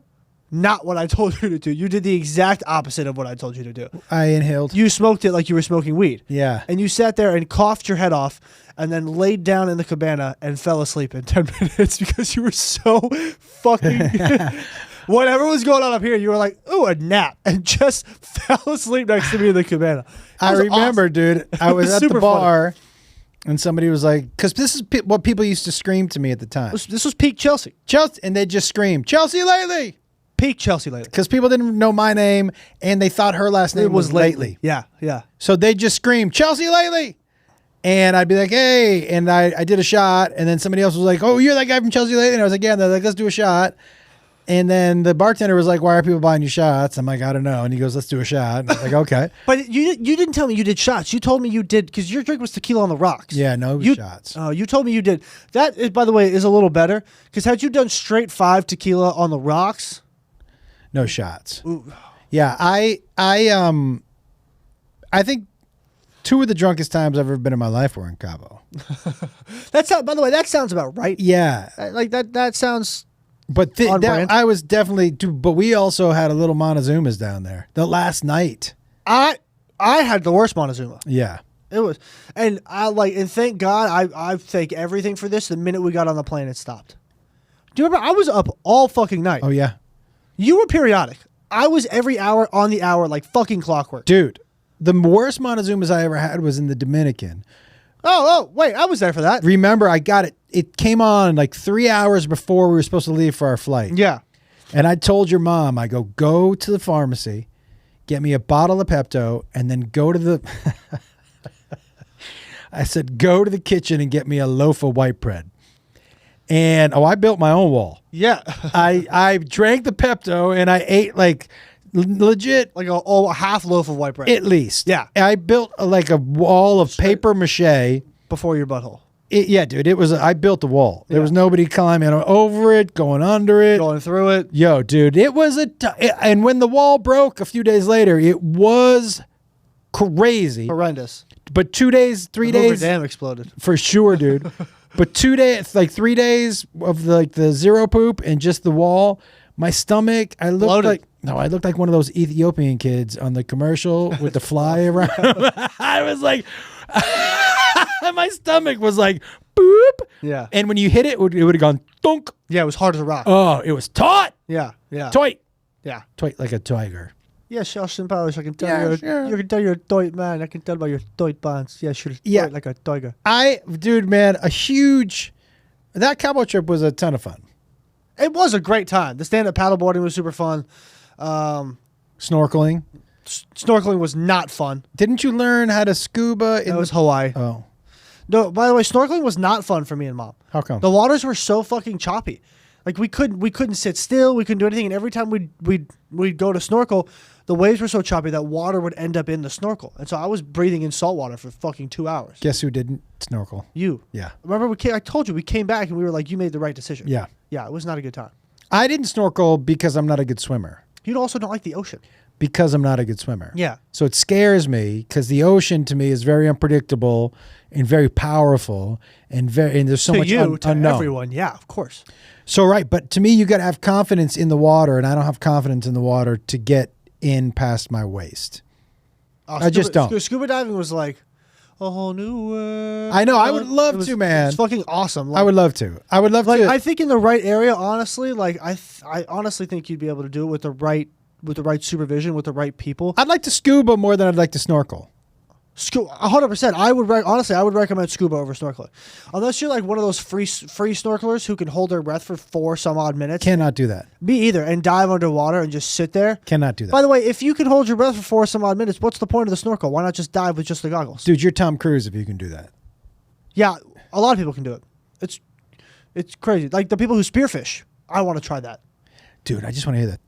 Not what I told you to do. You did the exact opposite of what I told you to do. I inhaled. You smoked it like you were smoking weed. Yeah. And you sat there and coughed your head off and then laid down in the cabana and fell asleep in 10 minutes because you were so fucking... Whatever was going on up here, you were like, "Ooh, a nap," and just fell asleep next to me in the cabana. That I was remember, awesome. dude. I was at the super bar, and somebody was like, because this is what people used to scream to me at the time. This was peak Chelsea. Chelsea, and they'd just scream, "Chelsea lately," Peak Chelsea lately. because people didn't know my name, and they thought her last name was lately. Yeah, yeah. So they just scream, "Chelsea lately," and I'd be like, "Hey," and I did a shot, and then somebody else was like, "Oh, you're that guy from Chelsea lately," and I was like, "Yeah," and they're like, "Let's do a shot." And then the bartender was like, "Why are people buying you shots?" I'm like, "I don't know." And he goes, "Let's do a shot." And I was like, "Okay." But you didn't tell me you did shots. You told me you did because your drink was tequila on the rocks. Yeah, no, it was you, shots. Oh, you told me you did. That, is, by the way, is a little better because had you done straight 5 tequila on the rocks, No shots. ooh, Yeah, I think 2 of the drunkest times I've ever been in my life were in Cabo. by the way, that sounds about right. Yeah, Like that sounds. but On brand. I was definitely. But we also had a little Montezuma's down there the last night. I had the worst Montezuma. Yeah, It was, and and thank God I thank everything for this. The minute we got on the plane, it stopped. Do you remember? I was up all fucking night. oh yeah, You were periodic. I was every hour on the hour, like fucking clockwork. dude. The worst Montezuma's I ever had was in the Dominican. Oh, wait, I was there for that. Remember, I got it. It came on like 3 hours before we were supposed to leave for our flight. Yeah. And I told your mom, I go to the pharmacy, get me a bottle of Pepto, and then go to the. I said, go to the kitchen and get me a loaf of white bread. And I built my own wall. Yeah. I drank the Pepto and I ate like legit Like a half loaf of white bread. at least. Yeah. I built like a wall of paper mache. Before your butthole. Yeah, dude. It was. I built the wall. There Yeah. was nobody climbing over it, going under it. Going through it. Yo, dude, it was and when the wall broke a few days later, it was crazy. Horrendous. But 2 days, 3 The Hoover days Dam exploded. for sure, dude. But 2 days, like 3 days of the zero poop and just the wall. My stomach, I looked Bloated. I looked like one of those Ethiopian kids on the commercial with the fly around. I was like, my stomach was like, boop. Yeah. And when you hit it, it would have gone thunk. Yeah, it was hard as a rock. Oh, it was taut. Yeah. Yeah. Toit. Yeah. Toit like a tiger. Yeah, Charles Powers, I can tell Yeah, you. sure. You can tell you're a toit man. I can tell by your toit bands. Yeah, sure. Yeah. Toit like a tiger. Dude, man, that Cabo trip was a ton of fun. It was a great time. The stand-up paddleboarding was super fun. Snorkeling. Snorkeling was not fun. Didn't you learn how to scuba? It was Hawaii. Oh, No, by the way, snorkeling was not fun for me and Mom. how come? The waters were so fucking choppy. Like we couldn't sit still. We couldn't do anything. And every time we'd go to snorkel, the waves were so choppy that water would end up in the snorkel. And so I was breathing in salt water for fucking 2 hours. Guess who didn't snorkel? You. Yeah. Remember I told you we came back and we were like, you made the right decision. Yeah. Yeah, it was not a good time. I didn't snorkel because I'm not a good swimmer. You also don't like the ocean. Because I'm not a good swimmer. Yeah. So it scares me because the ocean to me is very unpredictable and very powerful and there's so to much you, to unknown. everyone, yeah, of course. So right, but to me you got to have confidence in the water, and I don't have confidence in the water to get in past my waist. I just don't. Scuba diving was like a whole new world. I know. I would love to, man. It's fucking awesome. Like, I would love to. I would love to. I think in the right area, honestly, like I honestly think you'd be able to do it with the right supervision, with the right people. I'd like to scuba more than I'd like to snorkel. 100%. I would recommend scuba over snorkeling, unless you're like one of those free snorkelers who can hold their breath for 4 some odd minutes. Cannot do that. Me either, and dive underwater and just sit there. Cannot do that. By the way, if you can hold your breath for 4 some odd minutes, what's the point of the snorkel? Why not just dive with just the goggles? Dude, you're Tom Cruise if you can do that. Yeah, a lot of people can do it. It's crazy. Like the people who spearfish. I want to try that. Dude, I just want to hear that.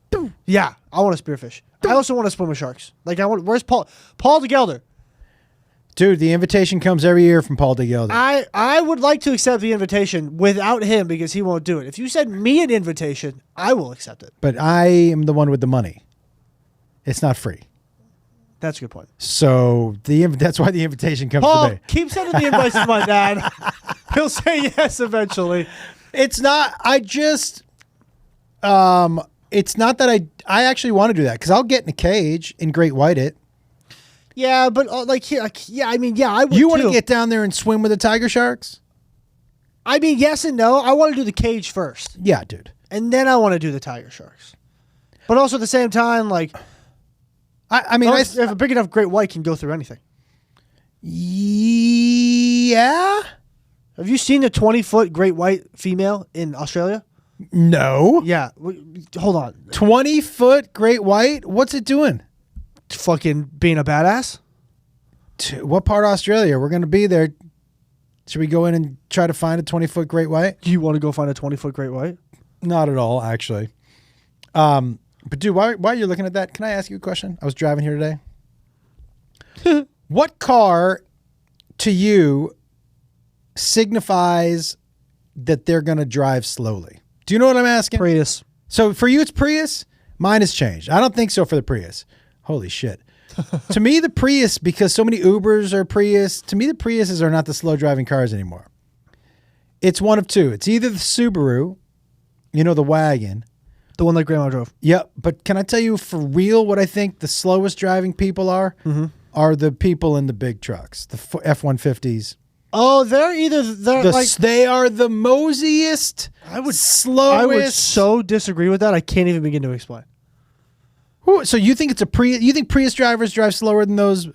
Yeah, I want to spearfish. I also want to swim with sharks. Like where's Paul? Paul de Gelder. Dude, the invitation comes every year from Paul de Gelder. I would like to accept the invitation without him because he won't do it. If you send me an invitation, I will accept it. But I am the one with the money. It's not free. That's a good point. So that's why the invitation comes Paul, to me. keep sending the invites to my dad. He'll say yes eventually. It's not. It's not that I actually want to do that because I'll get in a cage and great white it. Yeah, but I would. You want to get down there and swim with the tiger sharks? I mean, yes and no. I want to do the cage first, Yeah, dude. and then I want to do the tiger sharks. But also at the same time, like, I mean, if a big enough great white can go through anything. Yeah. Have you seen a 20-foot great white female in Australia? No. Yeah. Hold on. 20-foot great white? What's it doing? Fucking being a badass? What part of Australia? We're going to be there. Should we go in and try to find a 20-foot great white? Do you want to go find a 20-foot great white? Not at all, actually. But dude, while you're looking at that, can I ask you a question? I was driving here today. What car to you signifies that they're going to drive slowly? Do you know what I'm asking? Prius. So for you, it's Prius. Mine has changed. I don't think so for the Prius. Holy shit. To me, the Prius, because so many Ubers are Prius, to me, the Priuses are not the slow driving cars anymore. It's one of two. It's either the Subaru, the wagon. The one that Grandma drove. Yep. But can I tell you for real what I think the slowest driving people are? Mm-hmm. Are the people in the big trucks, the F-150s. Oh, they are the mosiest, slowest. I would so disagree with that. I can't even begin to explain. So you think it's a Prius? You think Prius drivers drive slower than those?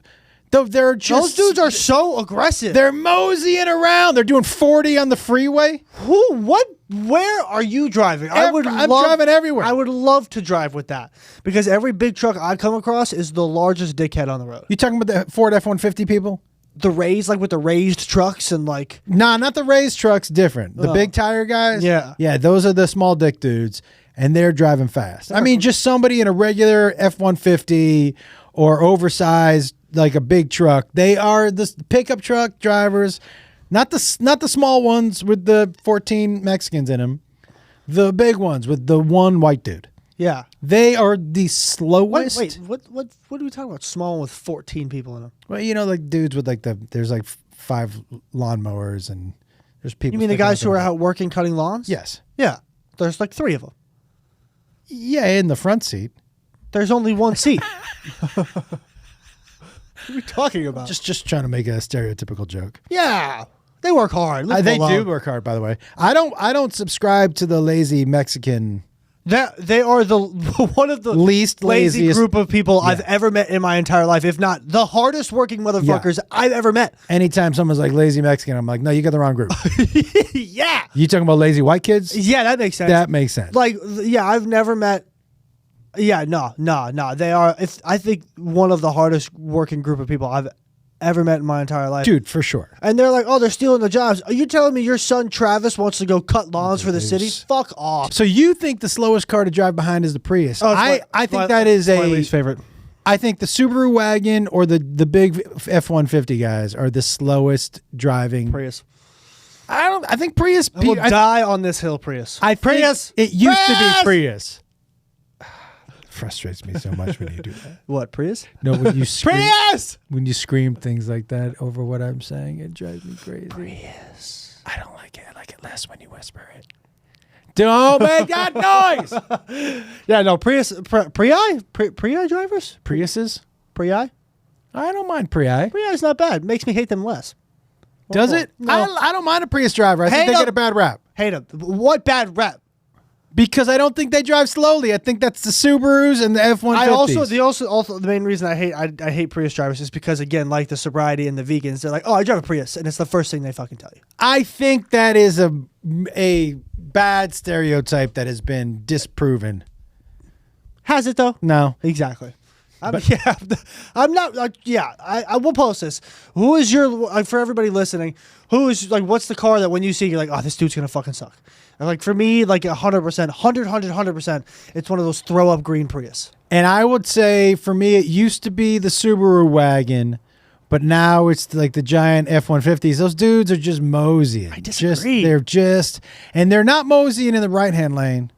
They're just, those dudes are so aggressive. They're moseying around. They're doing 40 on the freeway. Where are you driving? I'm driving everywhere. I would love to drive with that because every big truck I come across is the largest dickhead on the road. You talking about the Ford F-150 people? The raised, like with the raised trucks and like. Nah, not the raised trucks. Different. The big tire guys. Yeah. Yeah, those are the small dick dudes, and they're driving fast. I mean, just somebody in a regular F-150 or oversized like a big truck. They are the pickup truck drivers, not the small ones with the 14 Mexicans in them. The big ones with the one white dude. Yeah. They are the slowest. Wait, what are we talking about? Small one with 14 people in them. Well, like dudes with like there's like 5 lawnmowers and there's people. You mean the guys who are out working cutting lawns? Yes. Yeah. There's like 3 of them. Yeah, in the front seat. There's only one seat. What are we talking about? Just trying to make a stereotypical joke. Yeah. They work hard. They do work hard, by the way. I don't subscribe to the lazy Mexican. That they are the one of the least lazy laziest group of people I've ever met in my entire life, if not the hardest working motherfuckers I've ever met. Anytime someone's like lazy Mexican, I'm like, no, you got the wrong group. Yeah. You talking about lazy white kids? Yeah, that makes sense. That makes sense. Like, yeah, I've never met. Yeah, no. They are. I think one of the hardest working group of people I've ever met in my entire life. Dude, for sure. And they're like, oh, they're stealing the jobs. Are you telling me your son Travis wants to go cut lawns for the city? Fuck off. So you think the slowest car to drive behind is the Prius? I think that is my least favorite. I think the Subaru wagon or the big F-150 guys are the slowest driving. Prius. I think Prius. I will die on this hill, Prius. Prius. It used to be Prius. Frustrates me so much when you do that. What, Prius? No, when you scream, Prius! when you scream things like that over what I'm saying, it drives me crazy. Prius. I don't like it. I like it less when you whisper it. Don't make that noise. Yeah, no, Prius. Prii drivers? Priuses? Prii? I don't mind Prii. Prii's not bad. Makes me hate them less. Does it? No. I don't mind a Prius driver. I think they get a bad rap. Hate them. What bad rap? Because I don't think they drive slowly. I think that's the Subarus and the F-150s. I also the main reason I hate Prius drivers is because, again, like the sobriety and the vegans, they're like, oh, I drive a Prius, and it's the first thing they fucking tell you. I think that is a bad stereotype that has been disproven. Has it though? No, exactly. I will post this. Who is your, for everybody listening, who is, like, what's the car that when you see, you're like, oh, this dude's going to fucking suck? And like, for me, like 100%, 100%, it's one of those throw up green Prius. And I would say for me, it used to be the Subaru wagon, but now it's like the giant F-150s. Those dudes are just moseying. I disagree. And they're not moseying in the right-hand lane.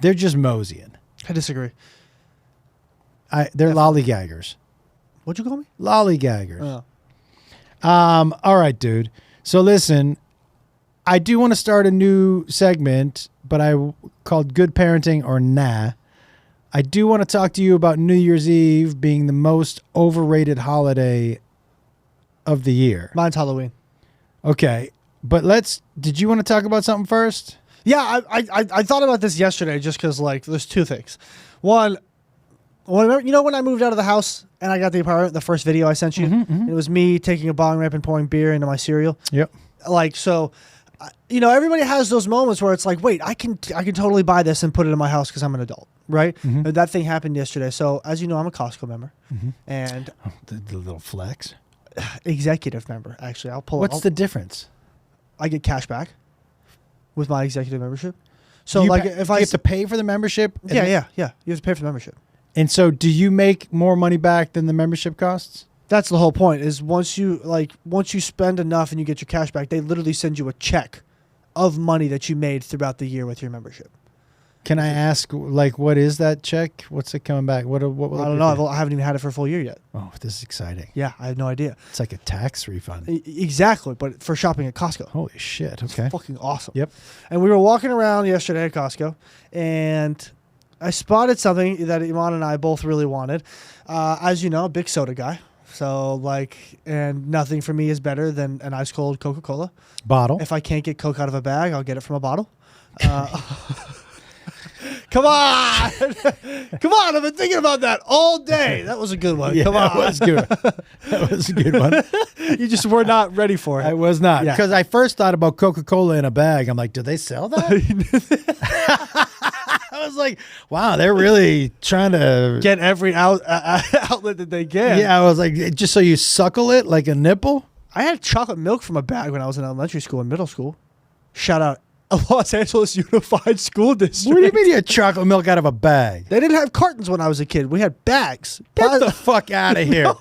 They're just moseying. I disagree. They're lollygaggers. What'd you call me? Lollygaggers. Oh. All right, dude. So listen, I do want to start a new segment, but called Good Parenting or Nah. I do want to talk to you about New Year's Eve being the most overrated holiday of the year. Mine's Halloween. Okay, but did you want to talk about something first? Yeah, I thought about this yesterday just because, like, there's two things. One, when I moved out of the house and I got the apartment, the first video I sent you, it was me taking a bong rip and pouring beer into my cereal. Yep. Like, so, everybody has those moments where it's like, wait, I can totally buy this and put it in my house because I'm an adult, right? That thing happened yesterday. So, as you know, I'm a Costco member, and the little flex. Executive member. Actually, I'll pull. What's the difference? I get cash back with my executive membership. So, you like, you have to pay for the membership. Yeah. You have to pay for the membership. And so, do you make more money back than the membership costs? That's the whole point. Is once you spend enough and you get your cash back, they literally send you a check of money that you made throughout the year with your membership. Can I ask, like, what is that check? What's it coming back? What will I don't know. I haven't even had it for a full year yet. Oh, this is exciting. Yeah, I have no idea. It's like a tax refund. Exactly, but for shopping at Costco. Holy shit. Okay. It's fucking awesome. Yep. And we were walking around yesterday at Costco, and I spotted something that Iman and I both really wanted. As you know, a big soda guy. So, like, and nothing for me is better than an ice cold Coca-Cola. Bottle. If I can't get Coke out of a bag, I'll get it from a bottle. Come on. Come on. I've been thinking about that all day. That was a good one. Yeah, Come on. That was good. That was a good one. You just were not ready for it. I was not. Yeah. Because I first thought about Coca-Cola in a bag. I'm like, do they sell that? I was like, wow, they're really trying to get every outlet that they can. Yeah, I was like, just so you suckle it like a nipple? I had chocolate milk from a bag when I was in elementary school and middle school. Shout out Los Angeles Unified School District. What do you mean you had chocolate milk out of a bag? They didn't have cartons when I was a kid. We had bags. Get the fuck out of here. No,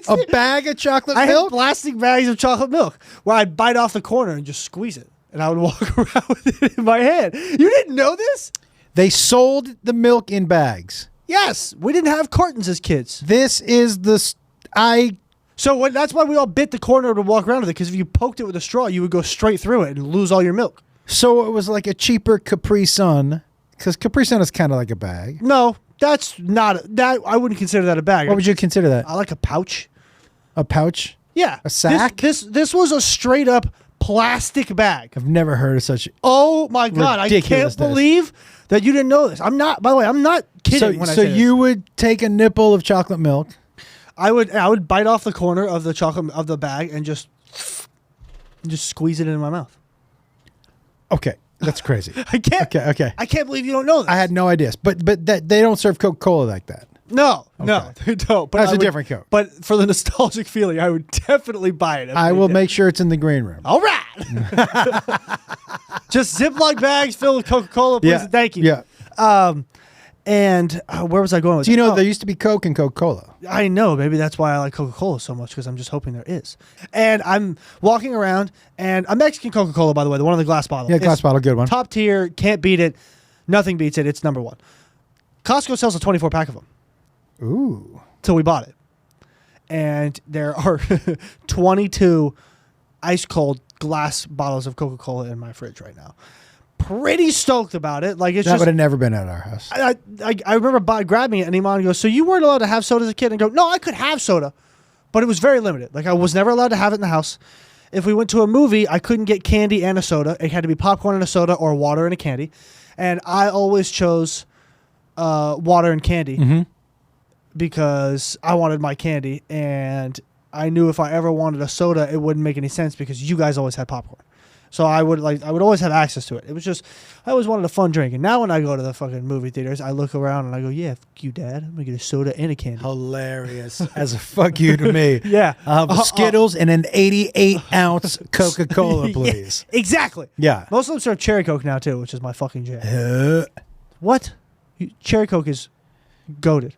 a bag of chocolate I milk? had plastic bags of chocolate milk where I'd bite off the corner and just squeeze it. And I would walk around with it in my hand. You didn't know this? They sold the milk in bags. Yes. We didn't have cartons as kids. This is that's why we all bit the corner to walk around with it, because if you poked it with a straw, you would go straight through it and lose all your milk. So it was like a cheaper Capri Sun, because Capri Sun is kind of like a bag. No, that's not that. I wouldn't consider that a bag. What would you consider that? I like a pouch. A pouch? Yeah, a sack. This was a straight up plastic bag. I've never heard of such. Oh my god! I can't believe that you didn't know this. I'm not. By the way, I'm not kidding. So you would take a nipple of chocolate milk. I would bite off the corner of the chocolate of the bag and just squeeze it in my mouth. Okay, that's crazy. I can't. Okay. I can't believe you don't know this. I had no idea. But that they don't serve Coca-Cola like that. No, no, they don't. But That's I a would- different Coke. But for the nostalgic feeling, I would definitely buy it. if I they will did. make sure it's in the green room. All right. Just Ziploc bags filled with Coca-Cola, please. and Thank you. Yeah. And where was I going with Do you know that? there used to be Coke and Coca-Cola? I know. Maybe that's why I like Coca-Cola so much, because I'm just hoping there is. And I'm walking around, and a Mexican Coca-Cola, by the way, the one in the glass bottle. Yeah, glass is bottle, good one. Top tier, can't beat it. Nothing beats it. It's number one. Costco sells a 24-pack of them. Ooh. Till we bought it. And there are 22 ice-cold glass bottles of Coca-Cola in my fridge right now. Pretty stoked about it. Like it's That just. would have never been at our house. I remember grabbing it, and Iman goes, "So you weren't allowed to have soda as a kid?" And I go, "No, I could have soda, but it was very limited. Like I was never allowed to have it in the house. If we went to a movie, I couldn't get candy and a soda. It had to be popcorn and a soda, or water and a candy. And I always chose water and candy because I wanted my candy, and I knew if I ever wanted a soda, it wouldn't make any sense because you guys always had popcorn. So I would always have access to it. It was just, I always wanted a fun drink. And now when I go to the fucking movie theaters, I look around and I go, yeah, fuck you, Dad. I'm going to get a soda and a candy. Hilarious. As a fuck you to me. Yeah. Skittles and an 88-ounce Coca-Cola, please. Yeah, exactly. Yeah. Most of them serve Cherry Coke now, too, which is my fucking jam. What? Cherry Coke is goated.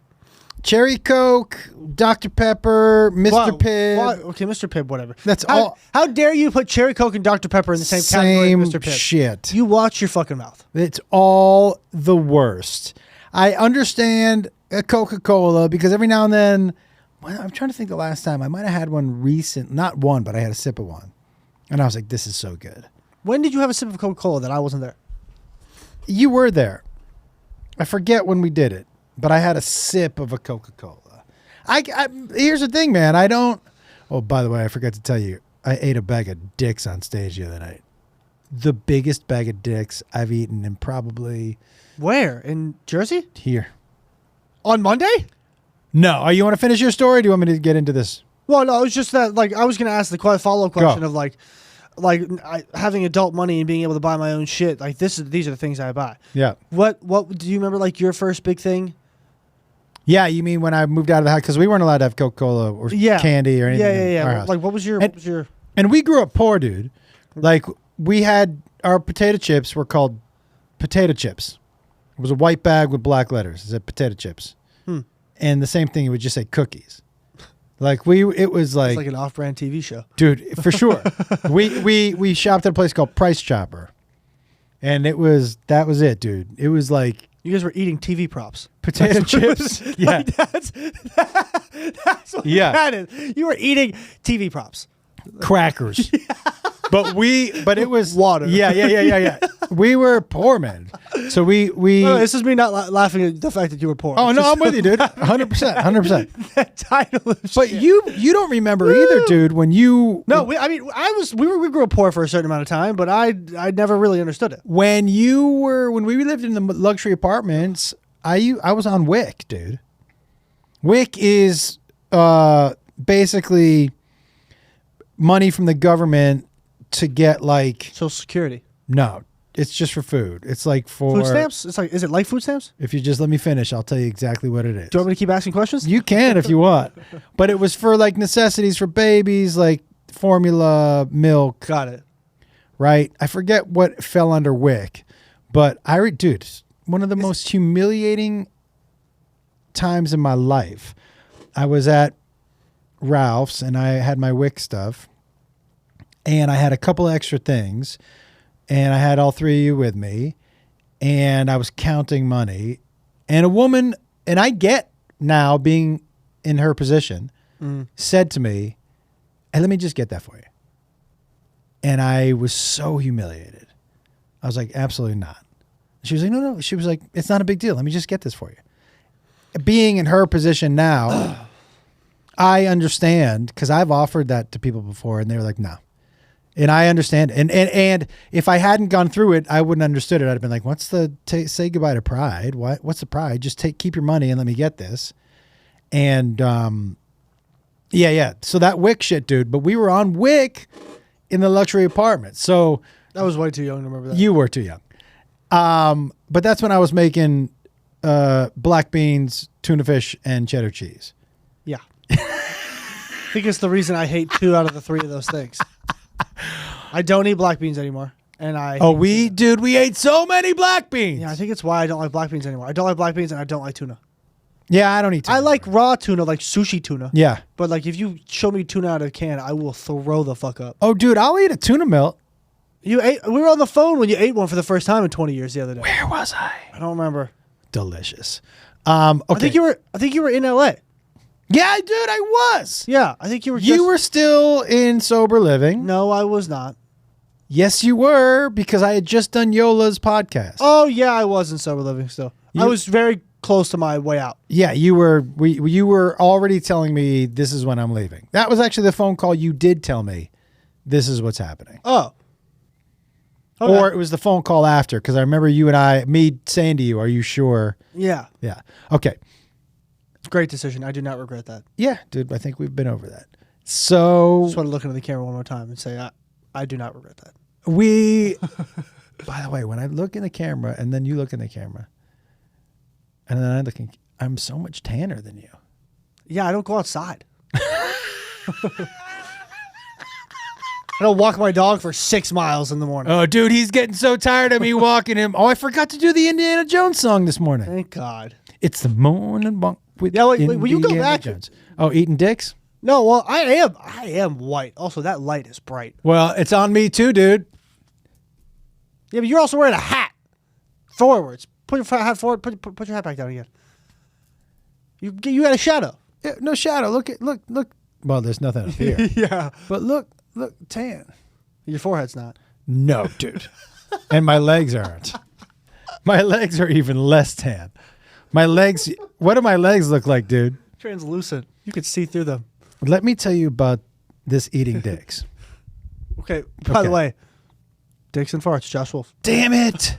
Cherry Coke, Dr. Pepper, Mr. Wow. Pibb. Wow. Okay, Mr. Pibb, whatever. That's how, all. How dare you put Cherry Coke and Dr. Pepper in the same category as Mr. Pibb? Shit. You watch your fucking mouth. It's all the worst. I understand a Coca-Cola because every now and then, well, I'm trying to think the last time. I might have had one recent. Not one, but I had a sip of one. And I was like, this is so good. When did you have a sip of Coca-Cola that I wasn't there? You were there. I forget when we did it, but I had a sip of a Coca-Cola. Here's the thing, man. I don't. Oh, by the way, I forgot to tell you. I ate a bag of dicks on stage the other night. The biggest bag of dicks I've eaten in probably. Where? In Jersey? Here. On Monday? No. Oh, you want to finish your story? Or do you want me to get into this? Well, no, it was just that, like, I was going to ask the follow-up question of, having adult money and being able to buy my own shit. Like, these are the things I buy. Yeah. What do you remember, like, your first big thing? Yeah, you mean when I moved out of the house? Because we weren't allowed to have Coca-Cola or candy or anything. in our house. Like, what was your... And we grew up poor, dude. Like, we had... Our potato chips were called potato chips. It was a white bag with black letters. It said potato chips. And the same thing, it would just say cookies. Like, it was like... It's like an off-brand TV show. Dude, for sure. we shopped at a place called Price Chopper. And that was it, dude. It was like... You guys were eating TV props. Potato chips. Yeah. Like that's what that is. You were eating TV props. Crackers. But it was water. Yeah. We were poor, man. So we No, this is me not laughing at the fact that you were poor. Oh, no, I'm with you, dude. 100%. That title of But shit. you don't remember either, dude, when you... No, we grew up poor for a certain amount of time, but I never really understood it. When we lived in the luxury apartments, I was on WIC, dude. WIC is basically money from the government to get like... Social Security. No, it's just for food. It's like for... Food stamps? Is it like food stamps? If you just let me finish, I'll tell you exactly what it is. Do you want me to keep asking questions? You can if you want. But it was for like necessities for babies, like formula, milk. Got it. Right? I forget what fell under WIC. But dude, one of the most humiliating times in my life. I was at Ralph's and I had my WIC stuff. And I had a couple extra things. And I had all three of you with me. And I was counting money. And a woman, and I get now being in her position, said to me, hey, let me just get that for you. And I was so humiliated. I was like, absolutely not. She was like, no. She was like, it's not a big deal. Let me just get this for you. Being in her position now, I understand because I've offered that to people before and they were like, no. And I understand. And if I hadn't gone through it, I wouldn't have understood it. I'd have been like, what's the say goodbye to pride? What's the pride? Just keep your money and let me get this. And yeah. So that WIC shit, dude. But we were on WIC in the luxury apartment. So I was way too young to remember that. you were too young. But that's when I was making black beans, tuna fish, and cheddar cheese. Yeah. I think it's the reason I hate 2 out of the 3 of those things. I don't eat black beans anymore. And we ate so many black beans. Yeah, I think it's why I don't like black beans anymore. I don't like black beans and I don't like tuna. Yeah, I don't eat tuna. I like raw tuna, like sushi tuna. Yeah. But like if you show me tuna out of a can, I will throw the fuck up. Oh, dude, I'll eat a tuna melt. We were on the phone when you ate one for the first time in 20 years the other day. Where was I? I don't remember. Delicious. Okay. I think you were in LA. Yeah, dude, I was. Yeah, I think you were. You were still in sober living. No, I was not. Yes, you were, because I had just done Yola's podcast. Oh yeah, I was in sober living still. I was very close to my way out. Yeah, you were. You were already telling me this is when I'm leaving. That was actually the phone call you did tell me. This is what's happening. Oh. Okay. Or it was the phone call after, because I remember me saying to you, "Are you sure?" Yeah. Yeah. Okay. Great decision. I do not regret that. Yeah, dude. I think we've been over that. So Just want to look into the camera one more time and say I do not regret that. By the way, when I look in the camera and then you look in the camera, and then I'm so much tanner than you. Yeah, I don't go outside. I don't walk my dog for 6 miles in the morning. Oh, dude, he's getting so tired of me walking him. Oh, I forgot to do the Indiana Jones song this morning. Thank God. It's the morning bunk with wait, will you go Indiana back? Jones. Oh, eating dicks? No, well, I am white. Also, that light is bright. Well, it's on me too, dude. Yeah, but you're also wearing a hat. Forwards. Put your hat forward. Put your hat back down again. You had a shadow. Yeah, no shadow. Look. Well, there's nothing up here. Yeah. But look, tan. Your forehead's not. No, dude. And my legs aren't. My legs are even less tan. My legs, what do my legs look like, dude? Translucent. You could see through them. Let me tell you about this eating dicks. Okay. By the way, dicks and farts, Josh Wolf. Damn it.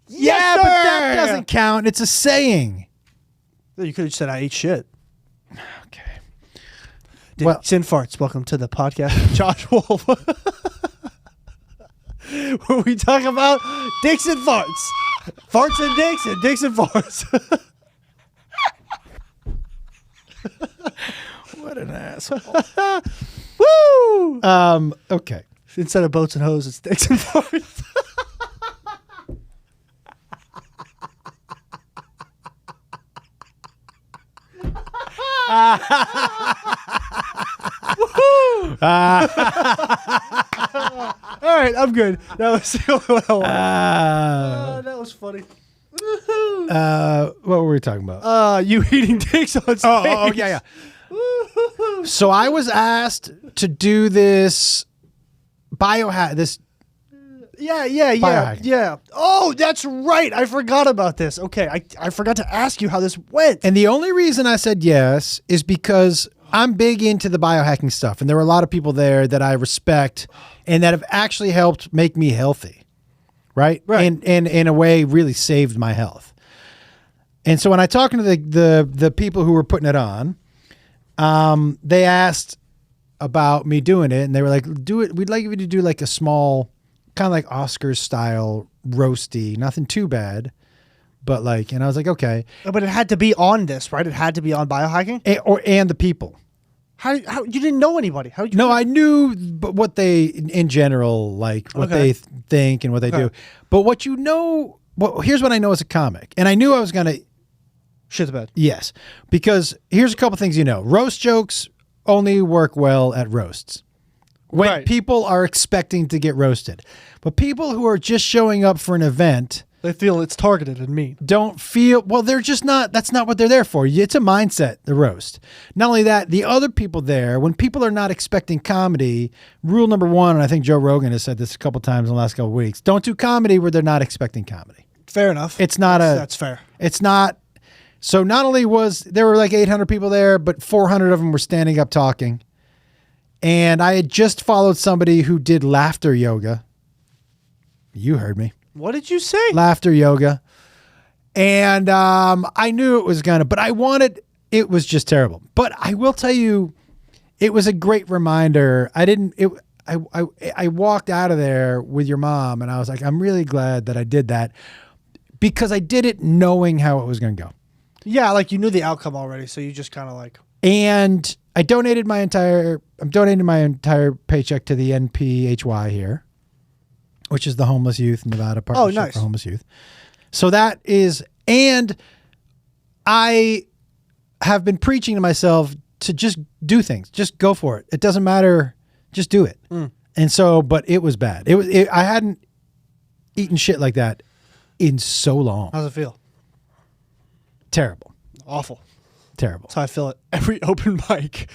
Yes, but sir! that doesn't count. It's a saying. You could have said I ate shit. Okay. Dicks and farts. Welcome to the podcast with Josh Wolf. Where we talk about dicks and farts. Farts and dicks and farts. What an asshole. Woo! Okay. Instead of boats and hoes, it's dicks and farts. All right, I'm good. That was the only one I wanted. That was funny. What were we talking about? You eating dicks on stage. Oh, yeah. So I was asked to do this biohack. Yeah. Biohacking. Oh, that's right. I forgot about this. Okay, I forgot to ask you how this went. And the only reason I said yes is because I'm big into the biohacking stuff. And there were a lot of people there that I respect and that have actually helped make me healthy. Right. And in a way really saved my health. And so when I talked to the people who were putting it on, they asked about me doing it and they were like, do it. We'd like you to do like a small, kind of like Oscars style roasty, nothing too bad. But like, and I was like, okay. But it had to be on this, right? It had to be on biohacking? And the people. How you didn't know anybody? How did you? No, I knew what they, in general, like what they think and what they do. But what you know, here's what I know as a comic. And I knew I was going to. Shit the bed. Yes. Because here's a couple things you know. Roast jokes only work well at roasts. When people are expecting to get roasted. But people who are just showing up for an event. They feel it's targeted and mean. Don't feel, well, they're just not, that's not what they're there for. It's a mindset, the roast. Not only that, the other people there, when people are not expecting comedy, rule number one, and I think Joe Rogan has said this a couple times in the last couple of weeks, don't do comedy where they're not expecting comedy. Fair enough. It's not That's fair. It's not, so not only there were like 800 people there, but 400 of them were standing up talking. And I had just followed somebody who did laughter yoga. You heard me. What did you say? Laughter yoga. And I knew it was but it was just terrible. But I will tell you, it was a great reminder. I walked out of there with your mom and I was like, I'm really glad that I did that because I did it knowing how it was going to go. Yeah, like you knew the outcome already, so you just kind of like. And I'm donating my entire paycheck to the NPHY here, which is the Homeless Youth Nevada Partnership for Homeless Youth. So that is, and I have been preaching to myself to just do things, just go for it. It doesn't matter, just do it. And so, but it was bad. I hadn't eaten shit like that in so long. How's it feel? Terrible. Awful. Terrible. That's how I feel at every open mic.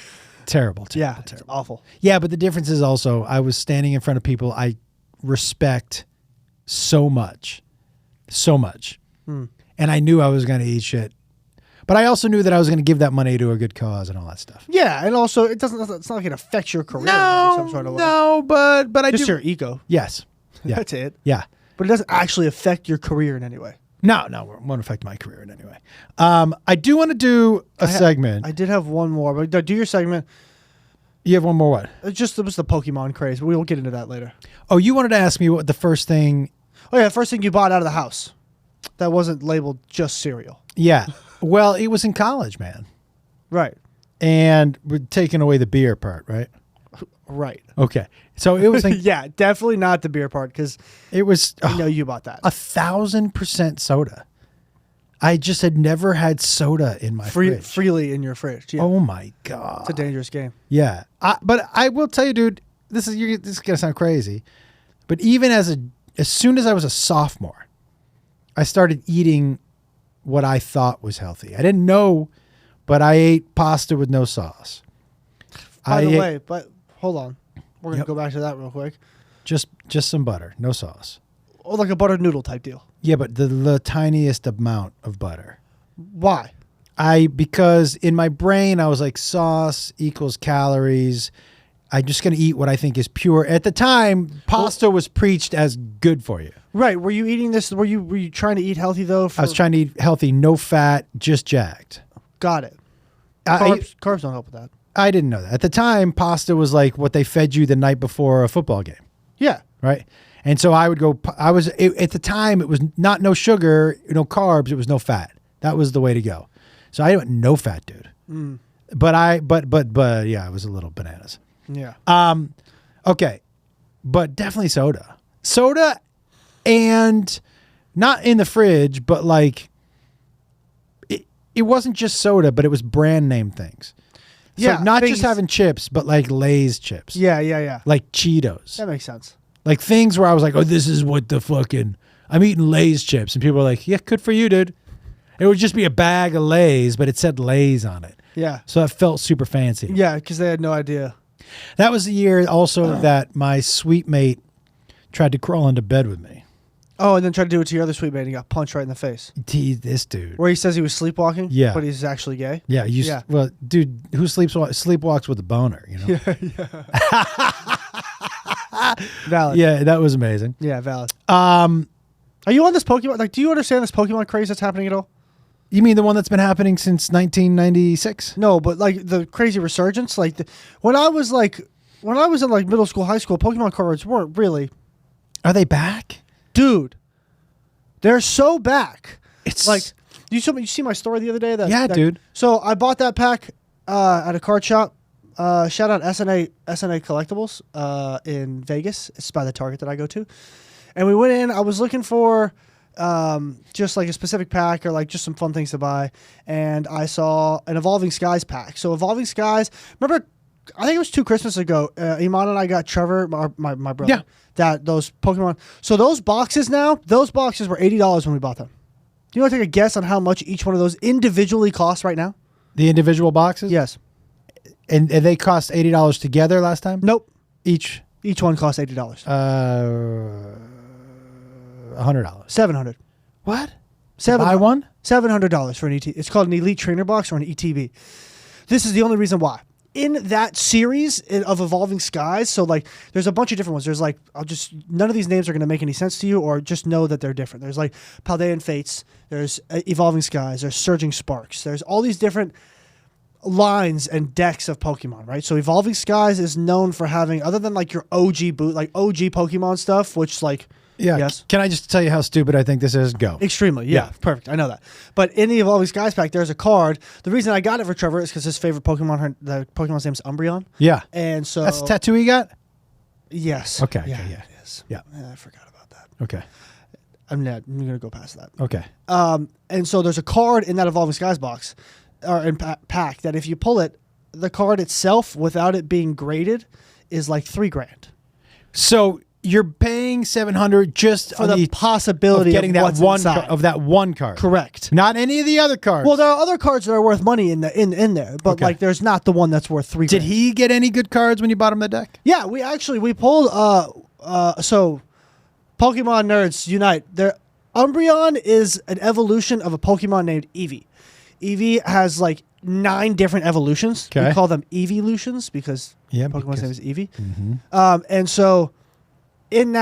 Terrible. Yeah, it's awful. Yeah, but the difference is also I was standing in front of people I respect so much. So much. And I knew I was going to eat shit. But I also knew that I was going to give that money to a good cause and all that stuff. Yeah, and also it's not like it affects your career in some sort of way. No, but I just do. your ego. Yes. Yeah. That's it. Yeah. But it doesn't actually affect your career in any way. No, it won't affect my career in any way. I do want to do a segment. I did have one more, but do your segment. You have one more what? It was the Pokemon craze. We'll get into that later. Oh, you wanted to ask me what the first thing. Oh, yeah, the first thing you bought out of the house that wasn't labeled just cereal. Yeah. Well, it was in college, man. Right. And we're taking away the beer part, right? Right. Okay. So it was like, yeah, definitely not the beer part because it was I know you bought that. 1,000% soda. I just had never had soda in my fridge. Freely in your fridge. Yeah. Oh my God. It's a dangerous game. Yeah. But I will tell you, dude, this is going to sound crazy, but even as soon as I was a sophomore, I started eating what I thought was healthy. I didn't know, but I ate pasta with no sauce. By the way, but hold on. We're going to Yep. go back to that real quick. Just some butter, no sauce. Or like a buttered noodle type deal. Yeah, but the tiniest amount of butter. Why? Because in my brain, I was like, sauce equals calories. I'm just going to eat what I think is pure. At the time, pasta was preached as good for you. Right. Were you eating this? Were you trying to eat healthy though? I was trying to eat healthy, no fat, just jacked. Got it. I Carbs don't help with that. I didn't know that. At the time, pasta was like what they fed you the night before a football game. Yeah. Right. And so I would go, at the time, it was no sugar, no carbs, it was no fat. That was the way to go. So I went no fat, dude. But yeah, it was a little bananas. Yeah. Okay. But definitely soda. Soda and not in the fridge, but like it wasn't just soda, but it was brand name things. So Yeah, not things- just having chips, but like Lay's chips. Yeah. Like Cheetos. That makes sense. Like things where I was like, oh, this is what the fucking, I'm eating Lay's chips. And people were like, yeah, good for you, dude. It would just be a bag of Lay's, but it said Lay's on it. Yeah. So it felt super fancy. Yeah, because they had no idea. That was the year also that my sweet mate tried to crawl into bed with me. Oh, and then tried to do it to your other sweet mate and he got punched right in the face. This dude. Where he says he was sleepwalking? Yeah. But he's actually gay? Yeah. Yeah. Well, dude, who sleepwalks with a boner, you know? Valid. Yeah, that was amazing. Yeah, valid. Are you on this Pokemon? Like, do you understand this Pokemon craze that's happening at all? You mean the one that's been happening since 1996? No, but like the crazy resurgence. Like when I was in like middle school, high school, Pokemon cards weren't really. Are they back? Dude, they're so back. It's Like you see my story the other day. Dude. So I bought that pack at a card shop. Shout out SNA Collectibles in Vegas. It's by the Target that I go to. And we went in. I was looking for just like a specific pack or like just some fun things to buy. And I saw an Evolving Skies pack. So Evolving Skies, remember, I think it was 2 Christmases ago, Iman and I got Trevor, my brother, those Pokemon. So those boxes now, those boxes were $80 when we bought them. Do you want to take a guess on how much each one of those individually costs right now? The individual boxes? Yes. And they cost $80 together last time? Nope. Each one costs $80. $100. $700. What? Buy one? $700 for an ET. It's called an Elite Trainer Box or an ETB. This is the only reason why. In that series of Evolving Skies, so like there's a bunch of different ones. There's like none of these names are going to make any sense to you, or just know that they're different. There's like Paldean Fates. There's Evolving Skies. There's Surging Sparks. There's all these different lines and decks of Pokemon, right? So Evolving Skies is known for having, other than like your OG OG Pokemon stuff, which like Yeah. Yes. Can I just tell you how stupid I think this is? Go. Extremely, yeah, perfect. I know that. But in the Evolving Skies pack, there's a card. The reason I got it for Trevor is because his favorite Pokemon, the Pokemon's name is Umbreon. Yeah. And so That's the tattoo he got? yes, Okay, yeah, okay, yeah. it is. Yeah. I forgot about that. Okay. I'm gonna go past that. Okay. And so there's a card in that Evolving Skies box or in pack that if you pull it, the card itself without it being graded is like $3,000 So you're paying $700 just for on the possibility of getting of that what's one inside. of that one card. Correct. Not any of the other cards. Well, there are other cards that are worth money in there, but Okay. like there's not the one that's worth $3,000. Did he get any good cards when you bought him the deck? Yeah, we pulled so Pokemon nerds unite. Umbreon is an evolution of a Pokemon named Eevee. Eevee has like 9 different evolutions. Okay. We call them Eeveelutions because Yeah, Pokemon's name because- is Eevee. Mm-hmm. And so in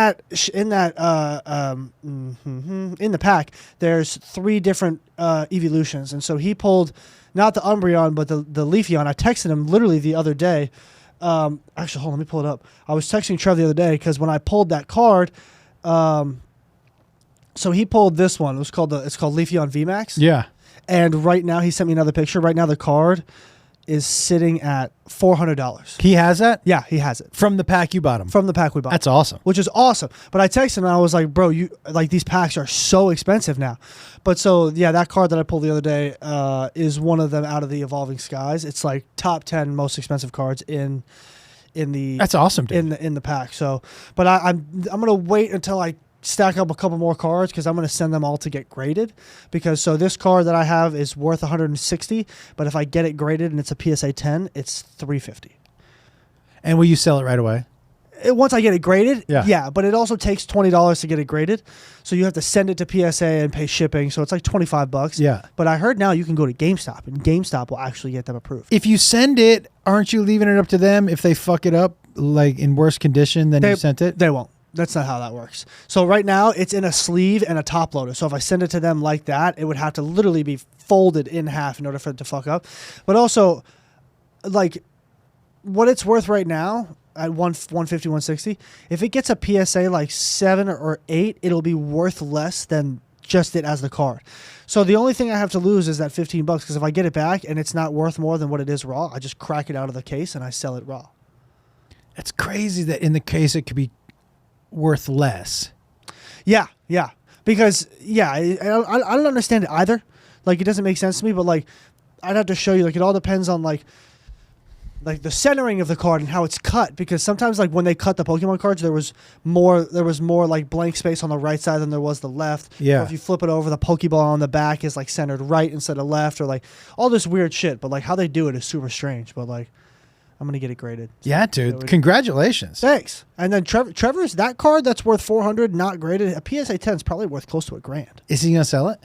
the pack, there's 3 different Eeveelutions, and so he pulled not the Umbreon but the Leafeon. I texted him literally the other day. Actually, hold on, let me pull it up. I was texting Trev the other day because when I pulled that card, so he pulled this one. It's called Leafeon VMAX. Yeah. And right now he sent me another picture. Right now the card is sitting at $400. He has that? Yeah, he has it From the pack you bought him. from the pack we bought. That's awesome. Which is awesome. But I texted him and I was like, bro, you like these packs are so expensive now. But so yeah, that card that I pulled the other day is one of them out of the Evolving Skies. It's like top 10 most expensive cards in the That's awesome, dude. in the pack. So, but I'm gonna wait until I stack up a couple more cards because I'm gonna send them all to get graded. Because so this card that I have is worth 160, but if I get it graded and it's a PSA 10, it's 350. And will you sell it right away? Once I get it graded, Yeah. yeah, but it also takes $20 to get it graded, so you have to send it to PSA and pay shipping, so it's like $25. Yeah. But I heard now you can go to GameStop, and GameStop will actually get them approved. If you send it, aren't you leaving it up to them if they fuck it up like in worse condition than you sent it? They won't. That's not how that works. So right now it's in a sleeve and a top loader. So if I send it to them like that, it would have to literally be folded in half in order for it to fuck up. But also, like, what it's worth right now at 150, 160, if it gets a PSA like 7 or 8, it'll be worth less than just it as the card. So the only thing I have to lose is that $15 because if I get it back and it's not worth more than what it is raw, I just crack it out of the case and I sell it raw. It's crazy that in the case it could be worth less. Yeah, yeah. Because, yeah, I don't understand it either. Like, it doesn't make sense to me, but, like, I'd have to show you. Like, it all depends on, like the centering of the card and how it's cut. Because sometimes, like, when they cut the Pokemon cards, there was more, like, blank space on the right side than there was the left. Yeah. Or if you flip it over, the Pokeball on the back is, like, centered right instead of left. Or, like, all this weird shit. But, like, how they do it is super strange. But, like, I'm going to get it graded. Yeah, dude. Congratulations. Thanks. And then Trevor's, that card that's worth $400, not graded, a PSA 10 is probably worth close to $1,000. Is he going to sell it?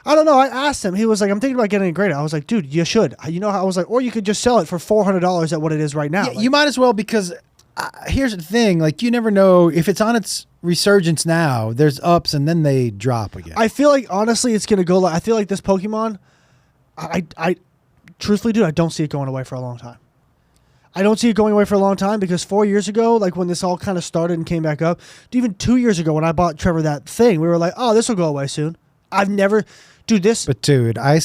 I don't know. I asked him. He was like, I'm thinking about getting it graded. I was like, dude, you should. You know how I was like, or you could just sell it for $400 at what it is right now. Yeah, Like, you might as well because here's the thing. Like, you never know if it's on its resurgence now, there's ups and then they drop again. I feel like, honestly, it's going to go like, I feel like this Pokemon, I truthfully, dude, I don't see it going away for a long time. I don't see it going away for a long time because 4 years ago, like when this all kind of started and came back up, even 2 years ago when I bought Trevor that thing, we were like, oh, this will go away soon. I've never, dude, this. But dude, I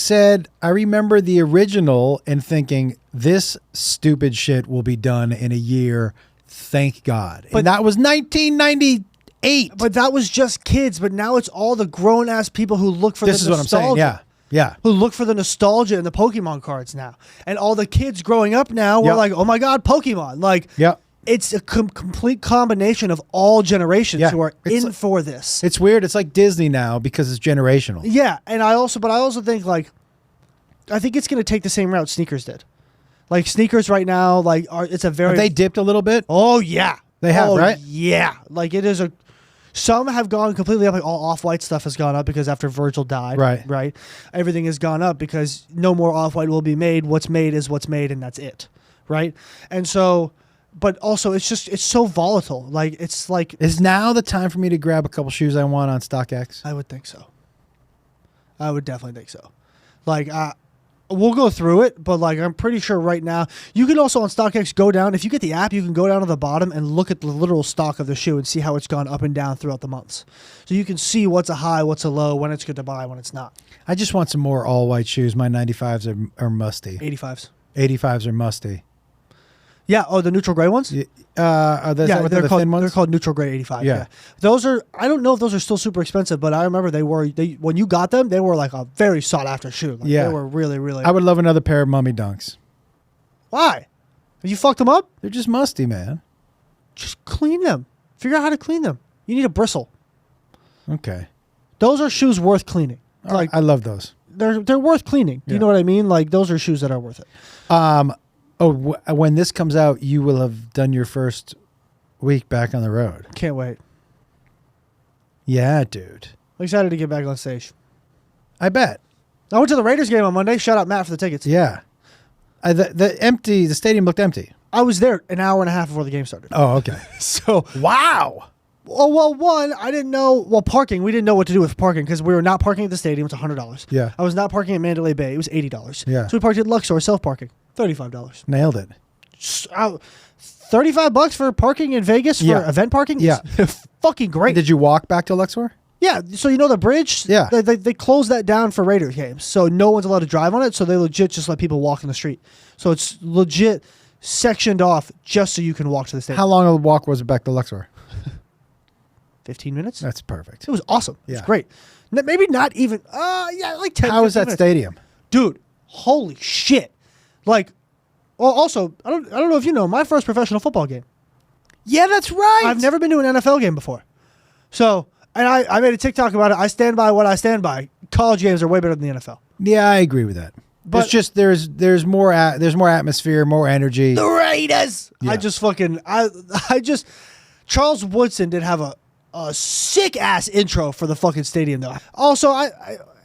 remember the original and thinking this stupid shit will be done in a year. Thank God. But and that was 1998. But that was just kids. But now it's all the grown ass people who look for This the is nostalgia. what I'm saying. Yeah. Yeah. Who look for the nostalgia in the Pokemon cards now. And all the kids growing up now were Yep. like, oh my God, Pokemon. Like, Yep. it's a complete combination of all generations Yeah. who are It's in for this. It's weird. It's like Disney now because it's generational. Yeah. And I also think like, I think it's going to take the same route sneakers did. Like sneakers right now, like it's a very. Have they dipped a little bit? Oh yeah. They have, Oh, right? Yeah. Like it is some have gone completely up. Like all Off-White stuff has gone up because after Virgil died, right, everything has gone up because no more Off-White will be made. What's made is what's made, and that's it, right? And so, but also it's so volatile. Like it's like Is now the time for me to grab a couple shoes I want on StockX? I would think so. I would definitely think so. Like We'll go through it, but like I'm pretty sure right now you can also on StockX go down. If you get the app, you can go down to the bottom and look at the literal stock of the shoe and see how it's gone up and down throughout the months. So you can see what's a high, what's a low, when it's good to buy, when it's not. I just want some more all white shoes. My 95s are musty. 85s. 85s are musty. Yeah. Oh, the neutral gray ones. Are those Yeah, the they're called thin ones? they're called neutral gray 85. Yeah. Yeah. Those are. I don't know if those are still super expensive, but I remember they when you got them, they were like a very sought after shoe. Like, Yeah. They were really, really. I would love another pair of mummy dunks. Why? Have you fucked them up? They're just musty, man. Just clean them. Figure out how to clean them. You need a bristle. Okay. Those are shoes worth cleaning. Like I love those. they're worth cleaning. Yeah. You know what I mean? Like those are shoes that are worth it. When this comes out, you will have done your first week back on the road. Can't wait. Yeah, dude. I'm excited to get back on stage. I bet. I went to the Raiders game on Monday. Shout out Matt for the tickets. Yeah. The stadium looked empty. I was there an hour and a half before the game started. Oh, okay. So Wow. Oh, well, one, I didn't know. Well, parking, we didn't know what to do with parking because we were not parking at the stadium. It's $100. Yeah. I was not parking at Mandalay Bay. It was $80. Yeah. So we parked at Luxor, self-parking, $35. Nailed it. $35 for parking in Vegas for Yeah. event parking? Yeah. Fucking great. Did you walk back to Luxor? Yeah. So you know the bridge? Yeah. They closed that down for Raiders games. So no one's allowed to drive on it. So they legit just let people walk in the street. So it's legit sectioned off just so you can walk to the stadium. How long of a walk was it back to Luxor? 15 minutes? That's perfect. It was awesome. It Yeah. was great. Maybe not even, like 10 How was 15 that minutes. stadium? Dude, holy shit. Like, well, also, I don't know if you know, my first professional football game. Yeah, that's right. I've never been to an NFL game before. So, and I made a TikTok about it. I stand by what I stand by. College games are way better than the NFL. Yeah, I agree with that. But it's just there's more atmosphere, more energy. The Raiders. Yeah. I just Charles Woodson did have a sick ass intro for the fucking stadium though. Also, I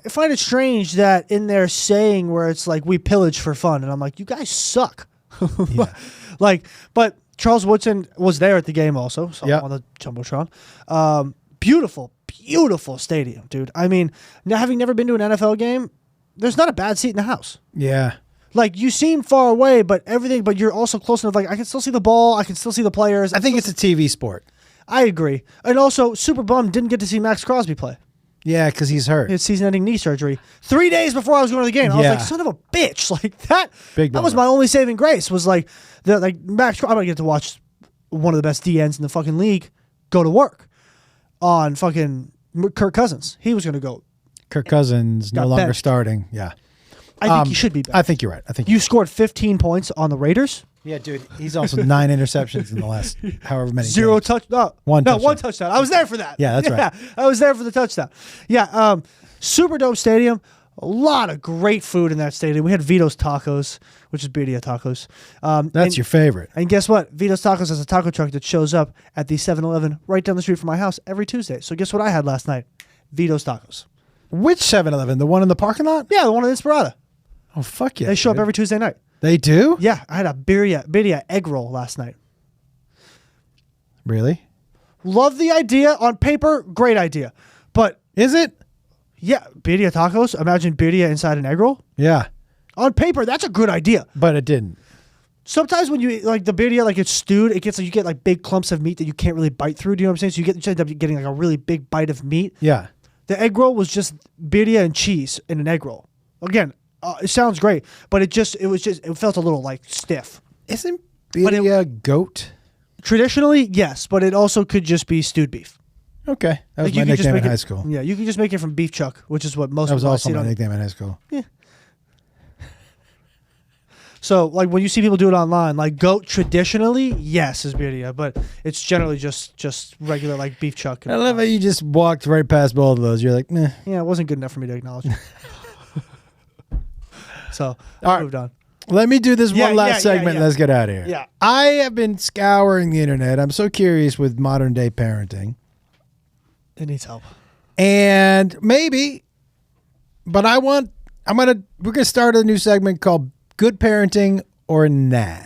find it strange that in their saying where it's like we pillage for fun, and I'm like, you guys suck. Yeah. Like, but Charles Woodson was there at the game also, so Yep. on the jumbotron. Beautiful stadium, dude. I mean, having never been to an NFL game, there's not a bad seat in the house. Yeah. Like, you seem far away, but you're also close enough. Like, I can still see the ball. I can still see the players. I think it's a TV sport. I agree. And also, super bummed didn't get to see Max Crosby play. Yeah, because he's hurt. He had season-ending knee surgery 3 days before I was going to the game. I was Yeah. like, son of a bitch. Like, that Big that was bummer. my only saving grace was like, Max, I'm going to get to watch one of the best DNs in the fucking league go to work on fucking Kirk Cousins. He was going to go. Kirk Cousins no Got longer benched. starting. Yeah. I think he should be back. I think you're right. I think You scored 15 points on the Raiders. Yeah, dude. He's also 9 interceptions in the last however many. Zero games. touch. One one touchdown. touchdown. I was there for that. Yeah, that's right. I was there for the touchdown. Yeah. Super dope stadium. A lot of great food in that stadium. We had Vito's Tacos, which is birria tacos. That's your favorite. And guess what? Vito's Tacos has a taco truck that shows up at the 7-Eleven right down the street from my house every Tuesday. So guess what I had last night? Vito's Tacos. Which 7-Eleven? The one in the parking lot? Yeah, the one in Inspirada. Oh, fuck yeah. They show up dude. every Tuesday night. They do? Yeah, I had a birria egg roll last night. Really? Love the idea. On paper, great idea. But Is it? yeah, birria tacos. Imagine birria inside an egg roll. Yeah. On paper, that's a good idea. But it didn't. Sometimes when you eat, like the birria, like it's stewed, it gets like you get like big clumps of meat that you can't really bite through. Do you know what I'm saying? So you end up getting like a really big bite of meat. Yeah. The egg roll was just birria and cheese in an egg roll. Again, it sounds great, but it felt a little like stiff. Isn't But birria goat? Traditionally, yes, but it also could just be stewed beef. Okay. That was Like, my you could just nickname make in it- high school. Yeah, you can just make it from beef chuck, which is what most That was people I also see my on. nickname in high school. So, like when you see people do it online, like goat traditionally, yes, is birria, but it's generally just regular like beef chuck. I love how you just walked right past both of those. You're like, nah. Yeah, it wasn't good enough for me to acknowledge. So I All right. moved on. Let me do this Yeah, one last yeah, segment yeah. and let's get out of here. Yeah. I have been scouring the internet. I'm so curious with modern day parenting. It needs help. And maybe, but we're going to start a new segment called Good Parenting or Nah.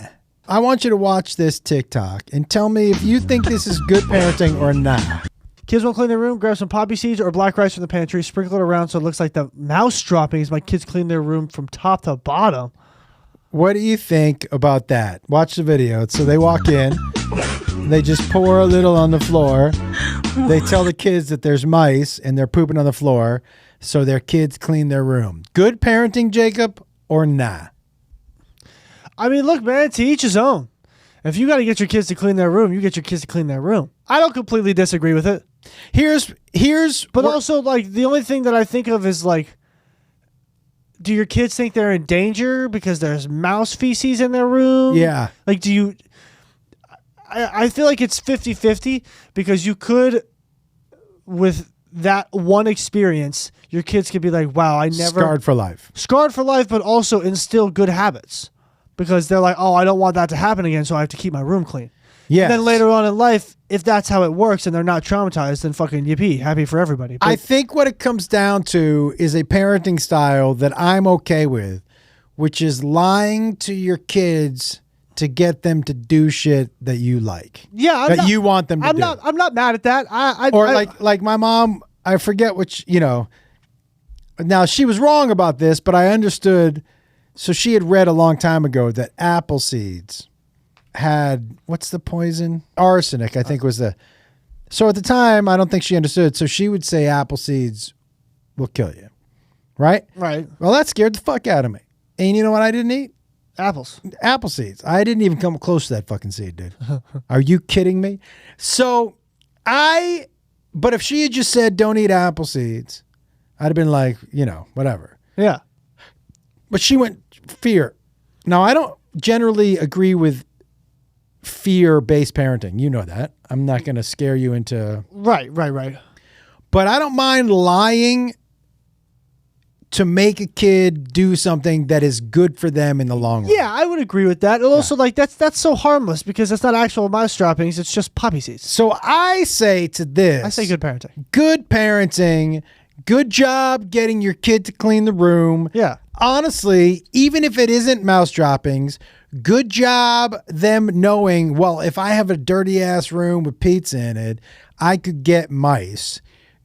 I want you to watch this TikTok and tell me if you think this is good parenting or nah. Kids won't clean their room, grab some poppy seeds or black rice from the pantry, sprinkle it around so it looks like the mouse droppings. My kids clean their room from top to bottom. What do you think about that? Watch the video. So they walk in, they just pour a little on the floor. They tell the kids that there's mice and they're pooping on the floor, so their kids clean their room. Good parenting, Jacob, or nah? I mean, look, man, to each his own. If you got to get your kids to clean their room, you get your kids to clean their room. I don't completely disagree with it. But Also, like, the only thing that I think of is, like, do your kids think they're in danger because there's mouse feces in their room? Yeah. Like, do you... I feel like it's 50-50 because you could, with that one experience, your kids could be like, wow, I never... Scarred for life. Scarred for life, but also instill good habits. Because they're like, oh, I don't want that to happen again, so I have to keep my room clean. Yeah. And then later on in life, if that's how it works and they're not traumatized, then fucking yippee, happy for everybody. But I think what it comes down to is a parenting style that I'm okay with, which is lying to your kids to get them to do shit that you like. yeah, You want them to do. I'm not mad at that. Like my mom, I forget which, now she was wrong about this, but I understood. So she had read a long time ago that apple seeds had, what's the poison? Arsenic, I think was the. So at the time, I don't think she understood. So she would say apple seeds will kill you. Right? Right. Well, that scared the fuck out of me. And you know what I didn't eat? Apples. Apple seeds. I didn't even come close to that fucking seed, dude. Are you kidding me? So but if she had just said don't eat apple seeds, I'd have been like, whatever. Yeah. But she went fear. Now, I don't generally agree with fear-based parenting. You know that. I'm not going to scare you into... Right. But I don't mind lying to make a kid do something that is good for them in the long run. Yeah, I would agree with that. And also, like, that's so harmless because it's not actual mouse droppings. It's just poppy seeds. So I say to this... I say good parenting. Good parenting. Good job getting your kid to clean the room. Yeah. Honestly, even if it isn't mouse droppings, good job them knowing, well, if I have a dirty ass room with pizza in it, I could get mice.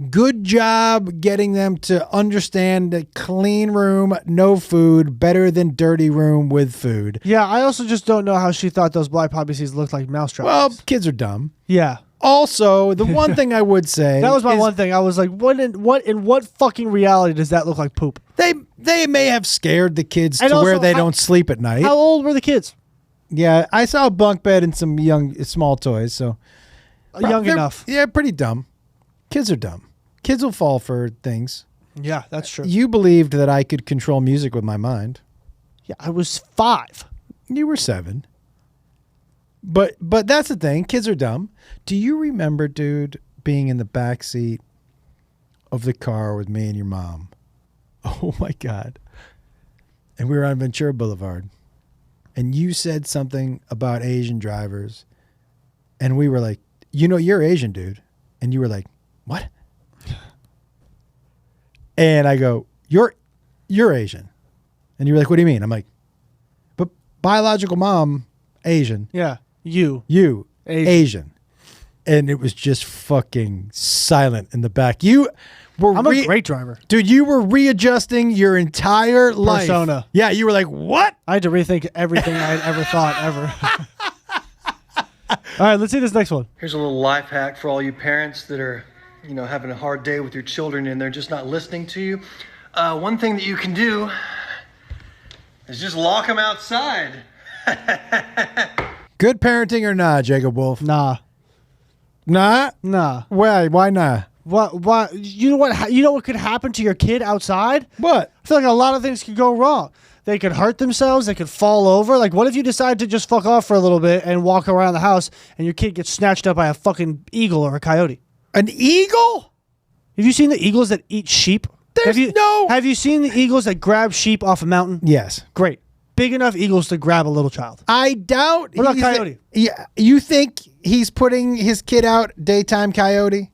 Good job getting them to understand that clean room, no food, better than dirty room with food. Yeah, I also just don't know how she thought those black poppy seeds looked like mouse droppings. Well, kids are dumb. Yeah. Also, the one thing I would say that was my one thing. I was like, in what fucking reality does that look like poop? They may have scared the kids And to also, where they don't sleep at night. How old were the kids? Yeah, I saw a bunk bed and some small toys. So Young enough. Yeah, pretty dumb. Kids are dumb. Kids will fall for things. Yeah, that's true. You believed that I could control music with my mind. Yeah, I was 5. You were 7. But that's the thing. Kids are dumb. Do you remember, dude, being in the back seat of the car with me and your mom? Oh my God. And we were on Ventura Boulevard. And you said something about Asian drivers. And we were like, you're Asian, dude. And you were like, what? And I go, you're Asian. And you were like, what do you mean? I'm like, but biological mom, Asian. Yeah. You. Asian. And it was just fucking silent in the back. I'm a great driver. Dude, you were readjusting your entire life. Persona. Yeah, you were like, what? I had to rethink everything I had ever thought, ever. All right, let's see this next one. Here's a little life hack for all you parents that are, having a hard day with your children and they're just not listening to you. One thing that you can do is just lock them outside. Good parenting or not, Jacob Wolf? Nah. Nah? Nah. Why not? What? You know what could happen to your kid outside? What? I feel like a lot of things could go wrong. They could hurt themselves. They could fall over. Like, what if you decide to just fuck off for a little bit and walk around the house and your kid gets snatched up by a fucking eagle or a coyote? An eagle? Have you seen the eagles that eat sheep? Have you seen the eagles that grab sheep off a mountain? Yes. Great. Big enough eagles to grab a little child. I doubt. What about coyote? Yeah. You think he's putting his kid out daytime coyote?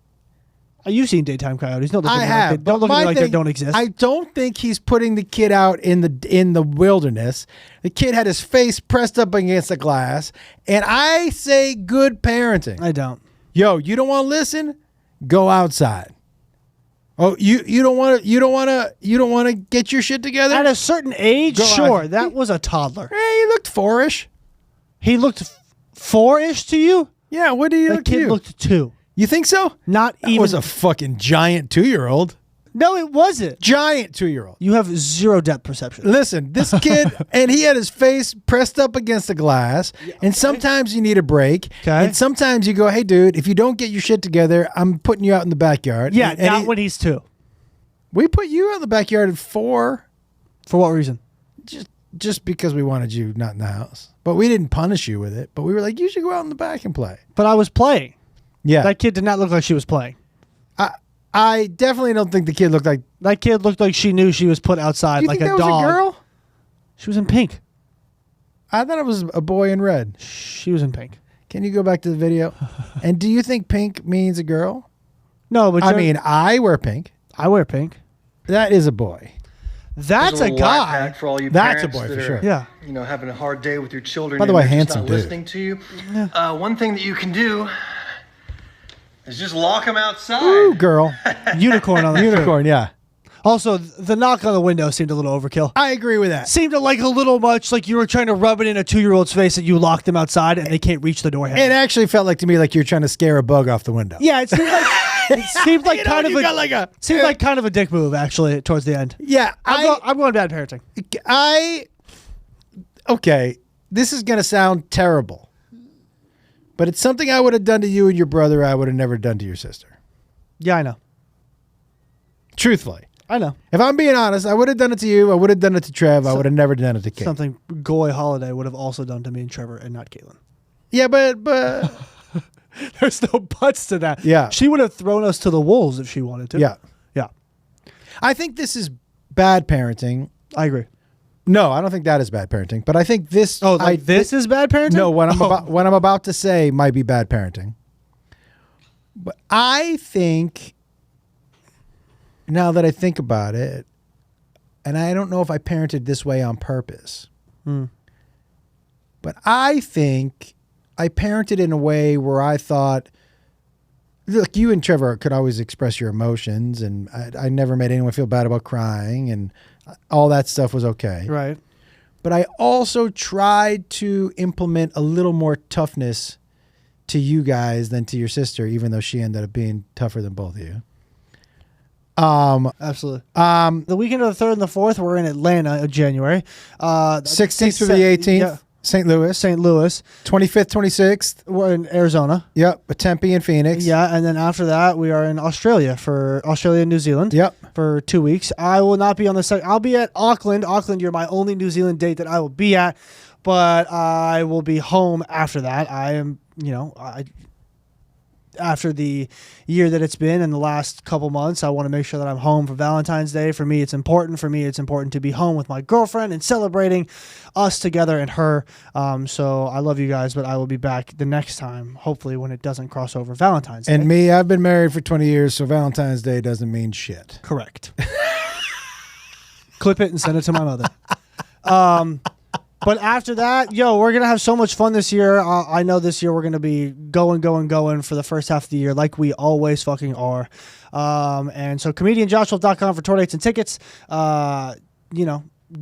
You've seen daytime coyotes. Don't look at I me have. Like don't look at me like they don't exist. I don't think he's putting the kid out in the wilderness. The kid had his face pressed up against the glass, and I say good parenting. I don't. Yo, you don't want to listen? go outside. Oh, you don't want to get your shit together? At a certain age, Go sure. on. That was a toddler. Hey, he looked 4-ish. He looked 4-ish to you? Yeah, what do you That look to kid you? looked 2. You think so? Not That even. was a fucking giant 2-year-old. No, it wasn't. Giant 2-year-old. You have zero depth perception. Listen, this kid, and he had his face pressed up against the glass. And sometimes you need a break. Okay. And sometimes you go, hey, dude, if you don't get your shit together, I'm putting you out in the backyard. Yeah, And not when he's 2. we put you out in the backyard at 4, For what reason? just because we wanted you not in the house. But we didn't punish you with it. But we were like, you should go out in the back and play. But I was playing. Yeah. That kid did not look like she was playing. I definitely don't think the kid looked like. That kid looked like she knew she was put outside Do you like think a that dog. was a girl? She was in pink. I thought it was a boy in red. She was in pink. Can you go back to the video? And do you think pink means a girl? No, but I mean, I wear pink. I wear pink. That is a boy. That's a little life guy. hack for all you That's a parents boy that for are, sure. Yeah. You know, having a hard day with your children. By the and way, they're just handsome not dude. listening to you. One thing that you can do is just lock them outside. Ooh, girl. Unicorn on the Unicorn, yeah. Also, the knock on the window seemed a little overkill. I agree with that. Seemed like a little much like you were trying to rub it in a 2-year-old's face that you locked them outside and they can't reach the door. It actually felt like to me like you're trying to scare a bug off the window. Yeah, it seemed like You know, kind of you a got like a- seemed like kind of a dick move actually towards the end. Yeah, I'm going bad parenting. Okay, this is going to sound terrible, but it's something I would have done to you and your brother I would have never done to your sister. Yeah, I know. Truthfully. I know. If I'm being honest, I would have done it to you. I would have done it to Trev. I would have never done it to Kate. Something Goy Holiday would have also done to me and Trevor and not Caitlin. Yeah, but There's no buts to that. Yeah. She would have thrown us to the wolves if she wanted to. yeah, Yeah. I think this is bad parenting. I agree. No, I don't think that is bad parenting. But I think this. Oh, like this is bad parenting? No, what I'm about to say might be bad parenting. But I think, now that I think about it, and I don't know if I parented this way on purpose, but I think I parented in a way where I thought, look, you and Trevor could always express your emotions, and I never made anyone feel bad about crying, and all that stuff was okay. Right. But I also tried to implement a little more toughness to you guys than to your sister, even though she ended up being tougher than both of you. Absolutely. The weekend of the 3rd and the 4th, we're in Atlanta in January. 16th through the 18th, Yeah. St. Louis. St. Louis. 25th, 26th, We're in Arizona. yep, Tempe and Phoenix. Yeah, and then after that, we are in Australia and New Zealand. Yep. For 2 weeks. I will not be on the site. I'll be at Auckland. Auckland, you're my only New Zealand date that I will be at, but I will be home after that. I am, after the year that it's been in the last couple months, I want to make sure that I'm home for Valentine's Day. For me, it's important. It's important to be home with my girlfriend and celebrating us together and her. So I love you guys, but I will be back the next time, hopefully when it doesn't cross over Valentine's Day. And me, I've been married for 20 years, so Valentine's Day doesn't mean shit. Correct. Clip it and send it to my mother. But after that, we're going to have so much fun this year. I know this year we're going to be going for the first half of the year like we always fucking are. And so comedianjoshwolf.com for tour dates and tickets.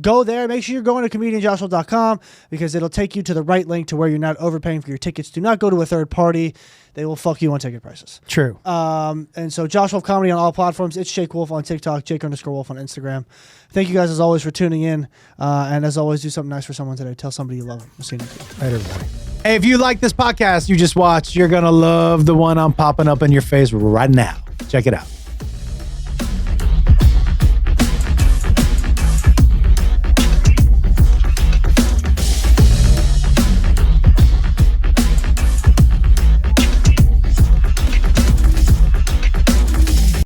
Go there. Make sure you're going to comedianjoshwolf.com because it'll take you to the right link to where you're not overpaying for your tickets. Do not go to a third party. They will fuck you on ticket prices. True. And so Josh Wolf Comedy on all platforms. It's Jake Wolf on TikTok, Jake_Wolf on Instagram. Thank you guys as always for tuning in. And as always, do something nice for someone today. Tell somebody you love them. We'll see you next week. Right, everybody. Hey, if you like this podcast you just watched, you're going to love the one I'm popping up in your face right now. Check it out.